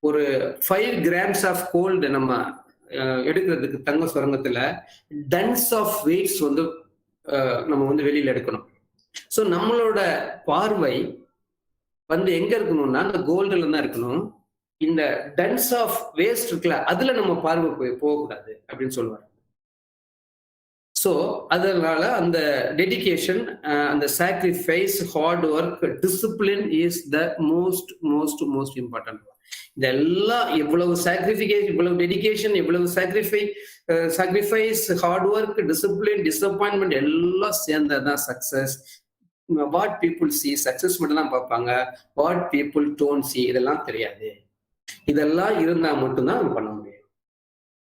ஒரு 5 grams ஆஃப் கோல்டு நம்ம எடுக்கிறதுக்கு தங்க சுரங்கத்துல டன்ஸ் ஆஃப் வெயிட்ஸ் வந்து நம்ம வந்து வெளியில எடுக்கணும். ஸோ நம்மளோட பார்வை வந்து எங்க இருக்கணும்னா அந்த கோல்டுல தான் இருக்கணும். இந்த டன்ஸ் ஆஃப் வேஸ்ட் இருக்குல்ல, அதுல நம்ம பார்வை போகக்கூடாது அப்படின்னு சொல்லுவாங்க. ஸோ அதனால அந்த டெடிகேஷன், அந்த sacrifice, hard work, discipline is the most most most important. இதெல்லாம் எவ்வளவு சாக்ரிஃபிகேஷன், இவ்வளவு டெடிகேஷன், எவ்வளவு sacrifice, hard work, discipline, disappointment எல்லாம் சேர்ந்ததுதான் success. What people see, success மட்டும் தான் பார்ப்பாங்க. வாட் பீப்புள் டோன்ட் சி, இதெல்லாம் தெரியாது. இதெல்லாம் இருந்தா மட்டும்தான் நம்ம பண்ண முடியும்.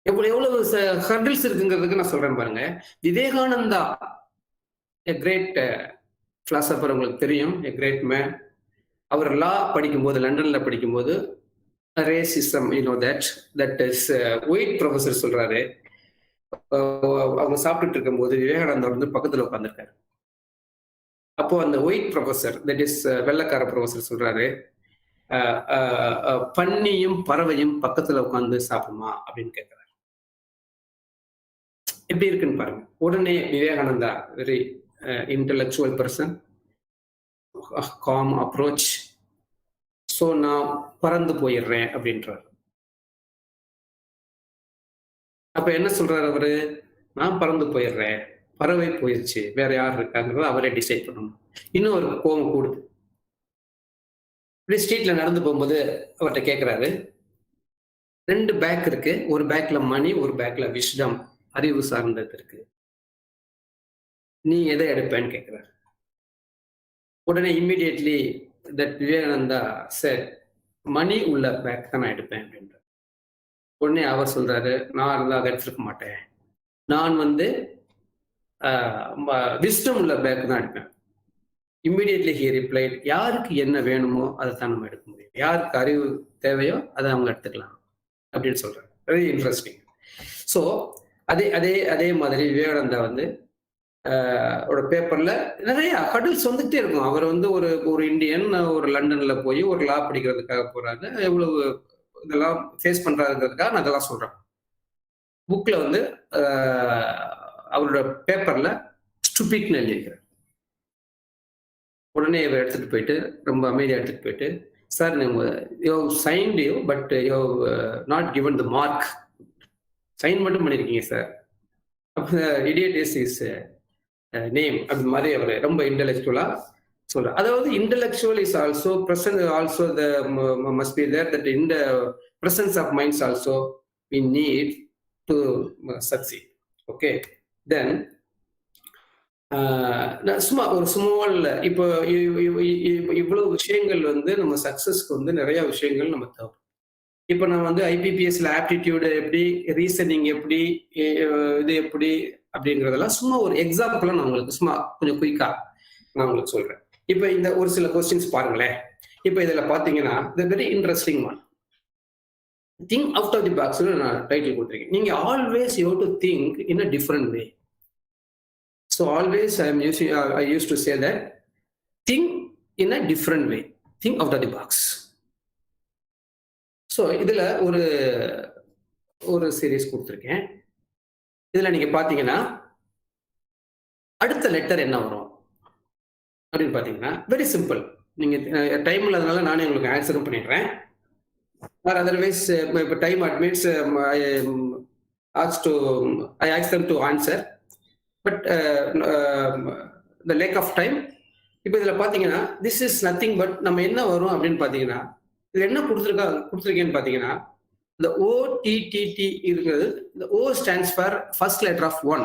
எவ்வளவு ஹர்டில்ஸ் இருக்குங்கிறதுக்கு நான் சொல்றேன் பாருங்க. விவேகானந்தா, எ கிரேட் பிலாசபர், உங்களுக்கு தெரியும், எ கிரேட் மேன். அவர் லா படிக்கும்போது லண்டன்ல படிக்கும்போது racism that is white professor சொல்றாரு. அவங்க சாப்பிட்டுட்டு இருக்கும்போது விவேகானந்தர் வந்து பக்கத்துல உட்காந்துருக்காரு. அப்போ அந்த ஒயிட் ப்ரொஃபசர் தட் இஸ் வெள்ளக்கார ப்ரொஃபசர் சொல்றாரு, பன்னியும் பறவையும் பக்கத்துல உட்காந்து சாப்பிடுமா அப்படின்னு கேட்கிறாரு. எப்படி இருக்குன்னு பாருங்க. உடனே Vivekananda very intellectual person, com approach, so நான் பறந்து போயிடுறேன் அப்படின்றார். அப்ப என்ன சொல்றாரு அவரு? நான் பறந்து போயிடுறேன், பறவை போயிடுச்சு, வேற யார் இருக்காங்கிறத அவரே டிசைட் பண்ணணும். இன்னும் ஒரு கோவம் கூடுது. இப்படி ஸ்ட்ரீட்ல நடந்து போகும்போது அவர்கிட்ட கேட்கிறாரு, 2 பேக் இருக்கு, ஒரு பேக்ல மணி, ஒரு பேக்ல விஸ்டம், அறிவு சார்ந்தது இருக்கு, நீ எதை எடுப்பேன்னு கேட்கிறாரு. உடனே இம்மிடியட்லி தட் விவேகானந்தா சார், மணி உள்ள பேக் தான் நான் எடுப்பேன் அப்படின்ற. உடனே அவர் சொல்றாரு, நான் இருந்தா அதை எடுத்துருக்க மாட்டேன், நான் வந்து விஸ்டம் உள்ள பேக் தான் எடுப்பேன். இம்மிடியட்லி ஹி ரிப்ளைட், யாருக்கு என்ன வேணுமோ அதை தான் நம்ம எடுக்க முடியும், யாருக்கு அறிவு தேவையோ அதை அவங்க எடுத்துக்கலாம் அப்படின்னு சொல்றாரு. Very interesting. ஸோ அதே மாதிரி விவேகானந்தா வந்து ஒரு பேப்பர்ல நிறைய ஹடில்ஸ் வந்துகிட்டே இருக்கும். அவர் வந்து ஒரு இந்தியன் ஒரு லண்டன்ல போய் ஒரு லா படிக்கிறதுக்காக போறாரு, எவ்வளவு இதெல்லாம் ஃபேஸ் பண்றாருங்கிறதுக்காக நான் அதெல்லாம் சொல்றேன். புக்ல வந்து அவரோட பேப்பர்ல ஸ்டூபிட்னு எழுதியிருக்கிறார். உடனே இவர் எடுத்துட்டு போயிட்டு ரொம்ப அமைதியாக எடுத்துட்டு போயிட்டு, sir you signed you but you not given the mark, sign மட்டும் பண்ணியிருக்கீங்க sir, idiot is is name அப்படி மாதிரி அவர் ரொம்ப இன்டெலெக்சுவலா சொல்றார். அதாவது intellectual is also present, also the must be there, that in the presence of minds also we need to succeed. Okay, then சும்மா ஒரு ஸ்மால், இப்போ இவ்வளவு விஷயங்கள் வந்து நம்ம சக்சஸ்க்கு வந்து நிறைய விஷயங்கள் நம்ம தேவை. இப்போ நான் வந்து ஐபிபிஎஸ்ல ஆப்டிடியூடு எப்படி, ரீசனிங் எப்படி, இது எப்படி அப்படிங்கிறதெல்லாம் சும்மா ஒரு எக்ஸாம்பிளா நான் உங்களுக்கு சும்மா கொஞ்சம் குயிக்கா நான் உங்களுக்கு சொல்றேன். இப்போ இந்த ஒரு சில கொஸ்டின்ஸ் பாருங்களேன். இப்போ இதுல பாத்தீங்கன்னா the very interesting one, think out of the box நான் டைட்டில் கொடுத்துருக்கேன். நீங்க always you have to think in a different way. So always I used to say that think in a different way, think out of the box. So இதுல ஒரு series கொடுத்துருக்கேன். இதுல நீங்க பாத்தீங்கன்னா அடுத்த லெட்டர் என்ன வரும் அப்படின்னு பாத்தீங்கன்னா வெரி சிம்பிள். நீங்க டைம் இல்லாதனால நானே உங்களுக்கு ஆன்சரும் பண்ணிடுறேன். ஆர் அதர்வைஸ் இப்போ time admits I ask them to answer. But the lack of time. இப்போ இதில் பார்த்தீங்கன்னா திஸ் இஸ் நத்திங் பட் நம்ம என்ன வரும் அப்படின்னு பார்த்தீங்கன்னா, இதில் என்ன கொடுத்துருக்கேன்னு பார்த்தீங்கன்னா, இந்த OTTT இருக்கிறது. இந்த O stands for first letter of 1,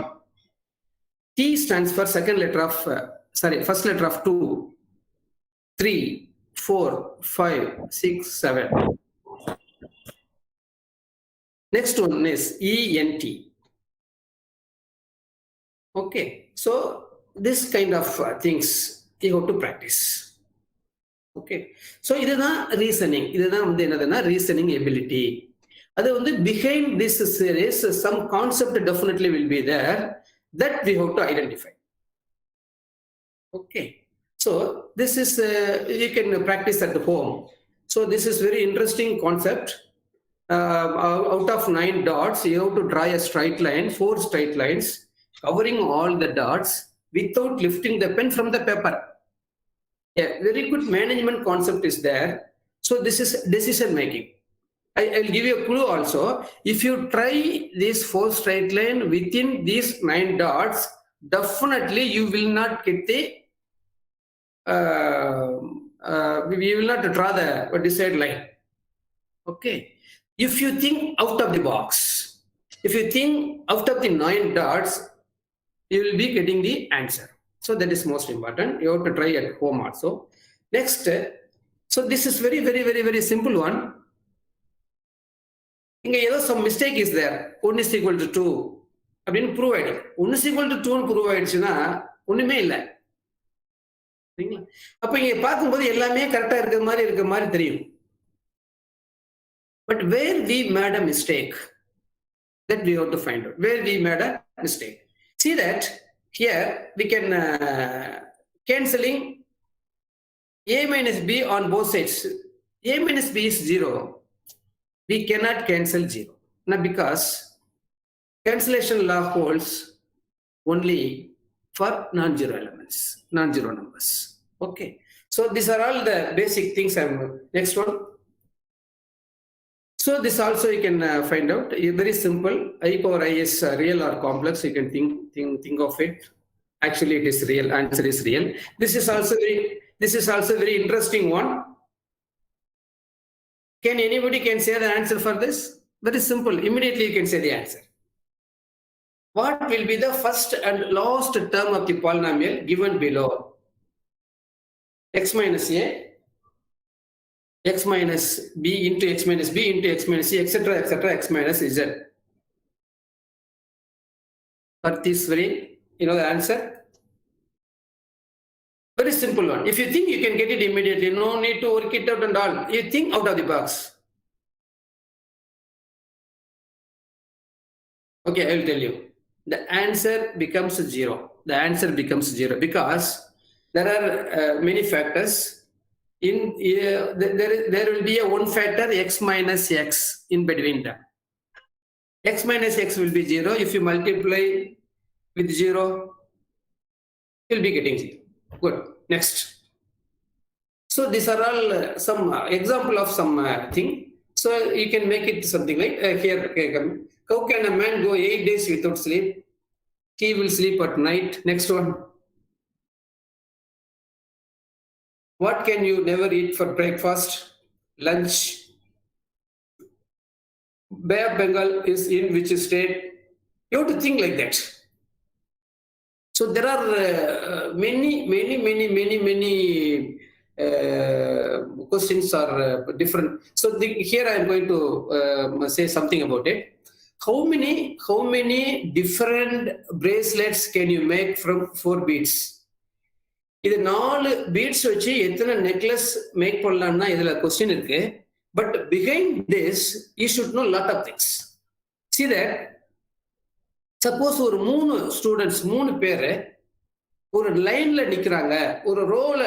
T stands for second letter of first letter of 2, 3, 4, 5, 6, 7. Next one is ENT. Okay, so this kind of things you have to practice. Okay, so இதுதான் reasoning. இதுதான் வந்து என்னதுன்னா reasoning ability. அது வந்து behind this series some concept definitely will be there that we have to identify. Okay, so this is you can practice at home. So this is very interesting concept. Out of 9 dots you have to draw a straight line, 4 straight lines covering all the dots without lifting the pen from the paper. A very good management concept is there. So this is decision making. I'll give you a clue also. If you try this 4 straight line within these 9 dots, definitely you will not get the you will not draw the desired line. Okay, if you think out of the box, if you think out of the 9 dots, you will be getting the answer. So that is most important. You have to try at home also. Next, so this is very, very, very, very simple one. Some mistake is there. 1 is equal to 2. I mean, prove it. 1 is equal to 2 prove it. Unnume illa. சரிங்களா? அப்ப இங்க பார்க்கும்போது எல்லாமே கரெக்டா இருக்கிற மாதிரி தெரியும். But where we made a mistake, that we have to find out. Where we made a mistake. See that here we can cancelling a minus b on both sides. A minus b is 0. We cannot cancel 0. Now because cancellation law holds only for non-zero elements, non-zero numbers. Okay. So these are all the basic things. Next one. So this also you can find out. Very simple. I power I is real or complex. You can think of it. Actually, it is real. Answer is real. This is also very interesting one. Can anybody say the answer for this? Very simple. Immediately you can say the answer. What will be the first and last term of the polynomial given below? X minus a, x minus b into x minus b into x minus c, etc., x minus z. For this very, you know the answer? Very simple one. If you think you can get it immediately, no need to work it out and all. You think out of the box. Okay, I will tell you. The answer becomes 0. The answer becomes 0 because there are many factors. There will be a one factor x minus x in between them. X minus x will be 0. If you multiply with 0, you'll be getting 0. Good. Next. So these are all some example of some thing. So you can make it something like here. How can a man go 8 days without sleep? He will sleep at night. Next one. What can you never eat for breakfast, lunch? Bay of Bengal is in which state? You have to think like that. So there are many questions are different. So here I am going to say something about it. How many different bracelets can you make from 4 beads? இது 4 beads வச்சு எத்தனை necklace make பண்ணலாம்னா இதுல question இருக்கு. But behind this, you should know lot of things. See that? Suppose ஒரு 3 students 3 பேரு ஒரு லைன்ல நிக்கிறாங்க, ஒரு ரோல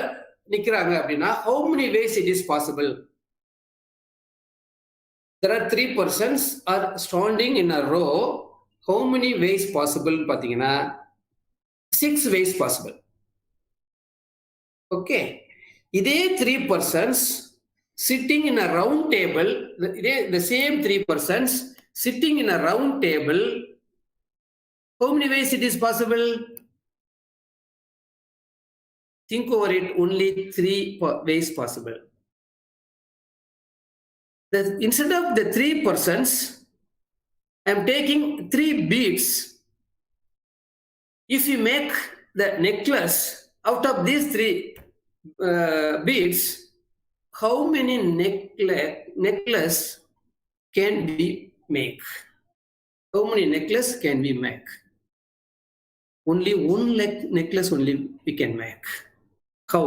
நிக்கிறாங்க அப்படின்னா how many ways it is possible? There are 3 persons are standing in a row. How many ways possible? பாத்தீங்கன்னா 6 ways possible. Okay. இதே 3 persons sitting in a round table, the same 3 persons sitting in a round table, how many ways it is possible? Think over it, only 3 ways possible. Instead of the 3 persons, I am taking 3 beads. If you make the necklace out of these 3 beads, how many necklace can we make? How many necklace can we make? Only one necklace only we can make. How?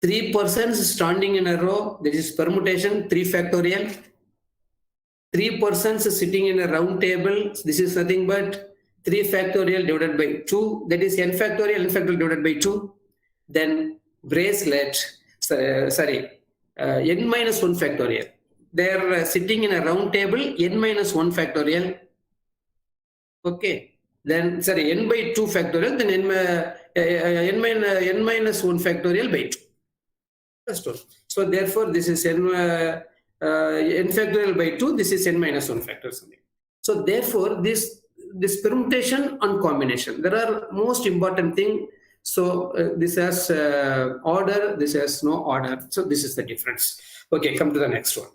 3 persons standing in a row, that is permutation, 3 factorial. 3 persons sitting in a round table, this is nothing but 3 factorial divided by 2, that is n factorial divided by 2. Then bracelet, n minus 1 factorial. They are sitting in a round table, n minus 1 factorial. Okay. Then, n by 2 factorial, then n minus 1 factorial by 2. So therefore, this is n factorial by 2, this is n minus 1 factorial. So therefore, this permutation and combination, there are most important thing. So this has order, this has no order. So this is the difference. Okay, come to the next one.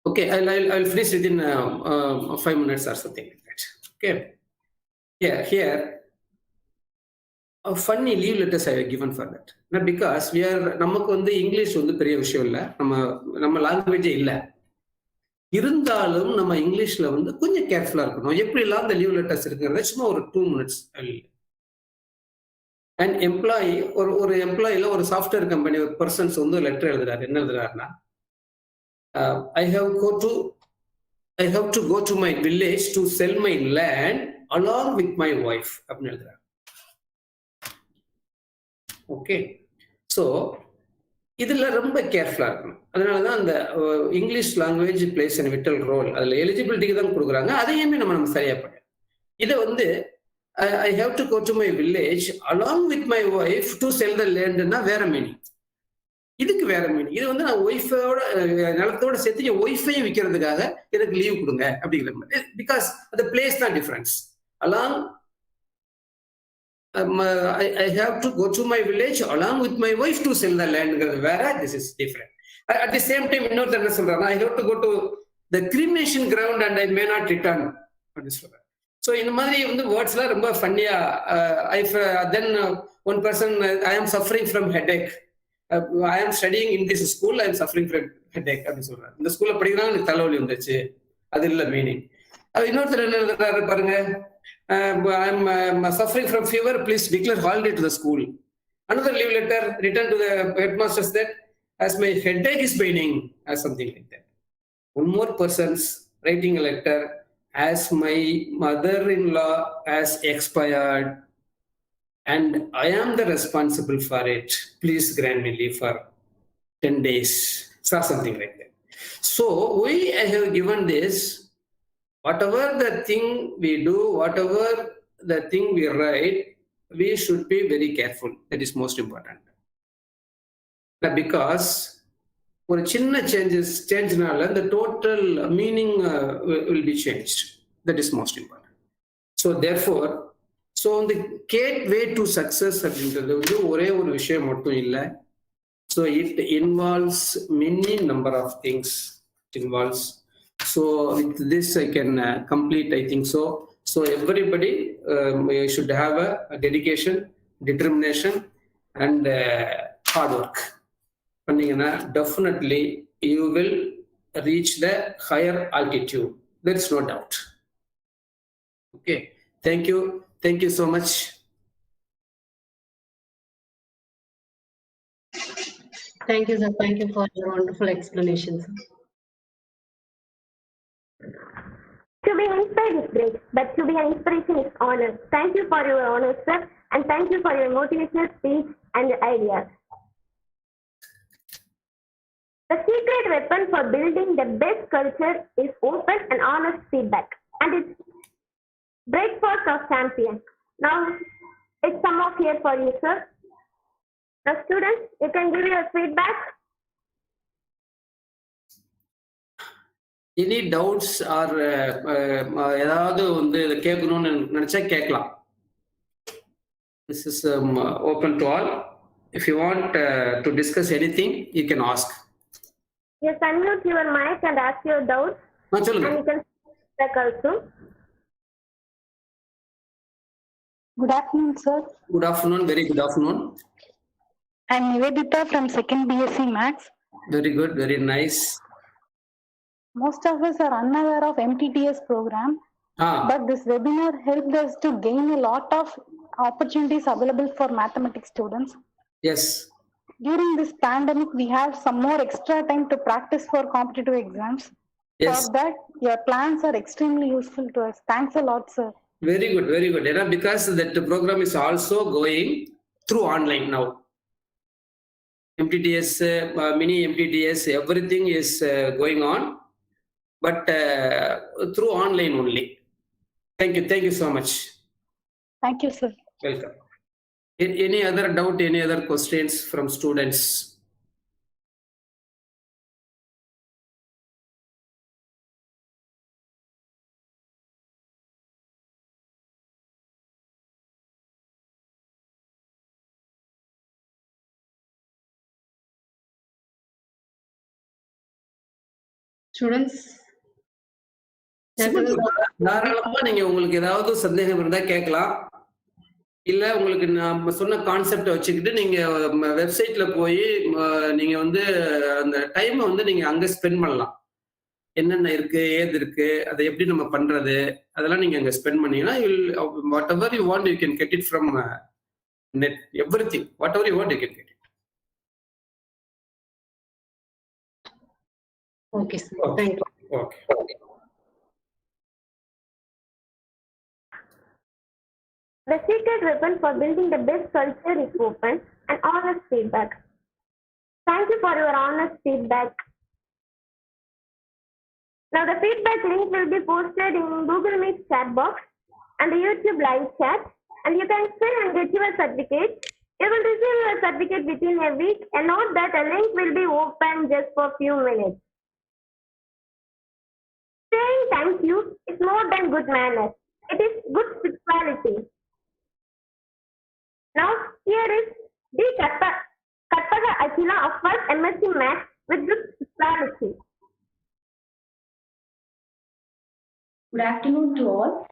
Okay, I'll finish within 5 minutes or something like that. Okay. Yeah, here a funny leave letters I have given for that. Not because we are நமக்கு வந்து English வந்து பெரிய விஷயம் இல்ல, நம்ம லாங்குவேஜே இல்ல. இருந்தாலும் நம்ம இங்கிலீஷ்ல வந்து கொஞ்சம் கேர்ஃபுல்லா இருக்கணும். எப்படி எல்லாம் இந்த லீவ் லெட்டர்ஸ் இருக்குறத சும்மா ஒரு 2 minutes அண்ட் எம்ப்ளாயி ஒரு எம்ப்ளாயில ஒரு சாஃப்ட்வேர் கம்பெனி ஒரு பர்சன்ஸ் வந்து லெட்டர் எழுதுறாரு. என்ன எழுதுறாருன்னா, I have to go to my village to sell my land along with my wife அப்படின்னு எழுதுறாரு. ஓகே, ஸோ இதுல ரொம்ப கேர்ஃபுல்லா இருக்கணும். அதனாலதான் அந்த English language plays and vital role அதுல எலிஜிபிலிட்டிக்கு தான் கொடுக்குறாங்க. அதையுமே நம்ம சரியா பண்ண இதை வந்து I have to go to my village along with my wife to sell the லேண்ட்னா வேற மீனிங். இதுக்கு வேற மீனிங். இது வந்து நான் ஒய்ஃபோட நிலத்தோட சேர்த்து என் ஒய்ஃபையும் விற்கிறதுக்காக எனக்கு லீவ் கொடுங்க அப்படிங்கிற மாதிரி. பிகாஸ் அந்த பிளேஸ் தான் difference. Along I have to go to my village along with my wife to sell the land. Where this is different. At the same time, இன்னொரு என்ன சொல்றாங்க, I have to go to the cremation ground and I may not return. அப்படின்னு சொல்றாங்க. So இந்த மாதிரி வந்து வேர்ட்ஸ்லாம் ரொம்ப ஃபன்னியா. Then one person, I am suffering from headache. I am studying in this school, I am suffering from headache அப்படின்னு சொல்றாங்க. இந்த ஸ்கூல்ல படிக்கிறாங்க எனக்கு தலைவலி வந்துச்சு. அது இல்ல மீனிங். இன்னொருத்தர் என்ன எழுதுறாரு பாருங்க, I am suffering from fever, please declare holiday to the school. Another leave letter written to the headmasters that as my headache is paining, as something like that. One more person's writing a letter, as my mother-in-law has expired and I am the responsible for it, please grant me leave for 10 days, or something like that. So I have given this. Whatever the thing we do, whatever the thing we write, we should be very careful. That is most important. Because ஒரு சின்ன changeனால the total meaning will be changed. That is most important. So therefore, the gateway to success அப்படின்றது வந்து ஒரே ஒரு விஷயம் மட்டும் இல்லை. So it involves many number of things. It involves. So with this I can complete, I think so. So everybody should have a dedication, determination and hard work. Panningana definitely you will reach the higher altitude. There is no doubt. Okay, thank you so much. Thank you, sir. Thank you for your wonderful explanations. To be inspired is great, but to be an inspiration is honor. Thank you for your honor, sir, and thank you for your motivational speech and ideas. The secret weapon for building the best culture is open and honest feedback, and it's breakfast of champions. Now, it's some of here for you, sir. Now, students, you can give your feedback. Any doubts or ஏதாவது வந்து கேட்கணும்னு நினைச்சா கேட்கலாம். This is open to all. If you want to discuss anything, you can ask. Yes, unmute your mic and ask your doubts. And you can speak also. Good afternoon, sir. Good afternoon, very good afternoon. I'm Nivedita from 2nd BSc Maths. Very good, very nice. Most of us are unaware of MTTS program, but this webinar helped us to gain a lot of opportunities available for mathematics students. Yes. During this pandemic, we have some more extra time to practice for competitive exams. Yes. For that, your plans are extremely useful to us. Thanks a lot, sir. Very good, very good. Because that program is also going through online now. MTTS, mini MTTS, everything is going on. But through online only. Thank you so much. Thank you, sir. Welcome. Any other doubt, any other questions from students? Students, தாராளமா நீங்க உங்களுக்கு ஏதாவது சந்தேகம் இருந்தா கேட்கலாம். இல்ல உங்களுக்கு நான் சொன்ன கான்செப்டை வச்சுக்கிட்டு நீங்க வெப்சைட்ல போய் நீங்க வந்து அந்த டைமை வந்து நீங்க அங்க ஸ்பெண்ட் பண்ணலாம். என்னென்ன இருக்கு, ஏது இருக்கு, அதை எப்படி நம்ம பண்றது, அதெல்லாம் நீங்க அங்க ஸ்பெண்ட் பண்ணீங்கன்னா what ever you want you can get it from net, everything, whatever you want, you can get it. Okay, sir. Okay. Thank you. Okay. The secret weapon for building the best culture is open and honest feedback. Thank you for your honest feedback. Now the feedback link will be posted in Google Meet chat box and the YouTube live chat, and you can fill and get your certificate. You will receive your certificate within a week, and note that a link will be open just for a few minutes. Saying thank you is more than good manners. It is good spirituality. Now here is D. Katpaga Achila of first MSc Maths with good spirituality. Good afternoon to all.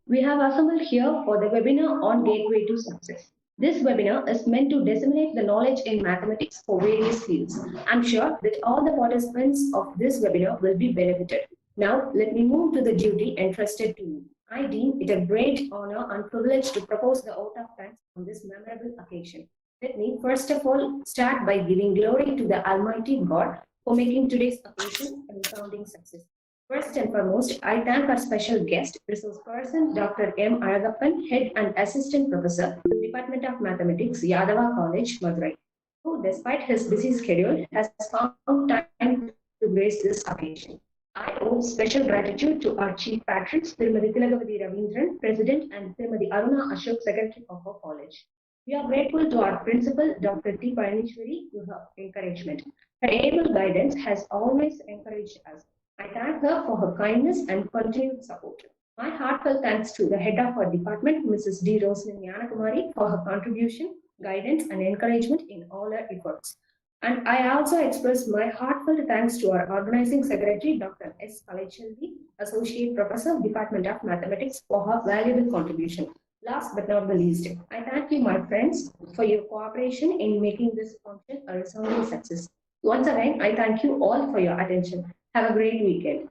We have assembled here for the webinar on Gateway to Success. This webinar is meant to disseminate the knowledge in mathematics for various fields. I'm sure that all the participants of this webinar will be benefited. Now, let me move to the duty entrusted to me. I deem it a great honor and privilege to propose the vote of thanks on this memorable occasion. Let me first of all start by giving glory to the Almighty God for making today's occasion a resounding success. First and foremost, I thank our special guest, resource person Dr. M.Azhagappan, Head and Assistant Professor, Department of Mathematics, Yadava College, Madurai, who despite his busy schedule has found time to grace this occasion. I owe special gratitude to our Chief Patrons, Srimati Tilagavati Ravindran, President, and Srimati Aruna Ashok, Secretary of our college. We are grateful to our Principal, Dr. T. Paranishwari, for her encouragement. Her able guidance has always encouraged us. I thank her for her kindness and continued support. My heartfelt thanks to the head of our department, Mrs. D. Rosalyn Yanakumari, for her contribution, guidance, and encouragement in all her efforts. And I also express my heartfelt thanks to our organizing secretary, Dr. S. Kalachelvi, Associate Professor, Department of Mathematics, for her valuable contribution. Last but not the least, I thank you, my friends, for your cooperation in making this function a resounding success. Once again, I thank you all for your attention. Have a great weekend.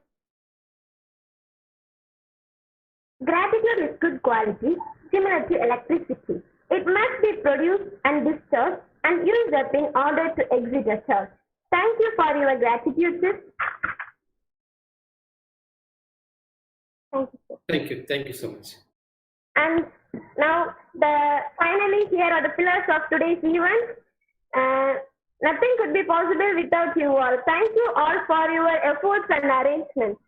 Gratitude is good quality, similar to electricity. It must be produced and discharged and used up in order to exit a charge. Thank you for your gratitude, sis. Thank you, sir. Thank you. Thank you so much. And now, finally, here are the pillars of today's event. Nothing could be possible without you all. Thank you all for your efforts and arrangements.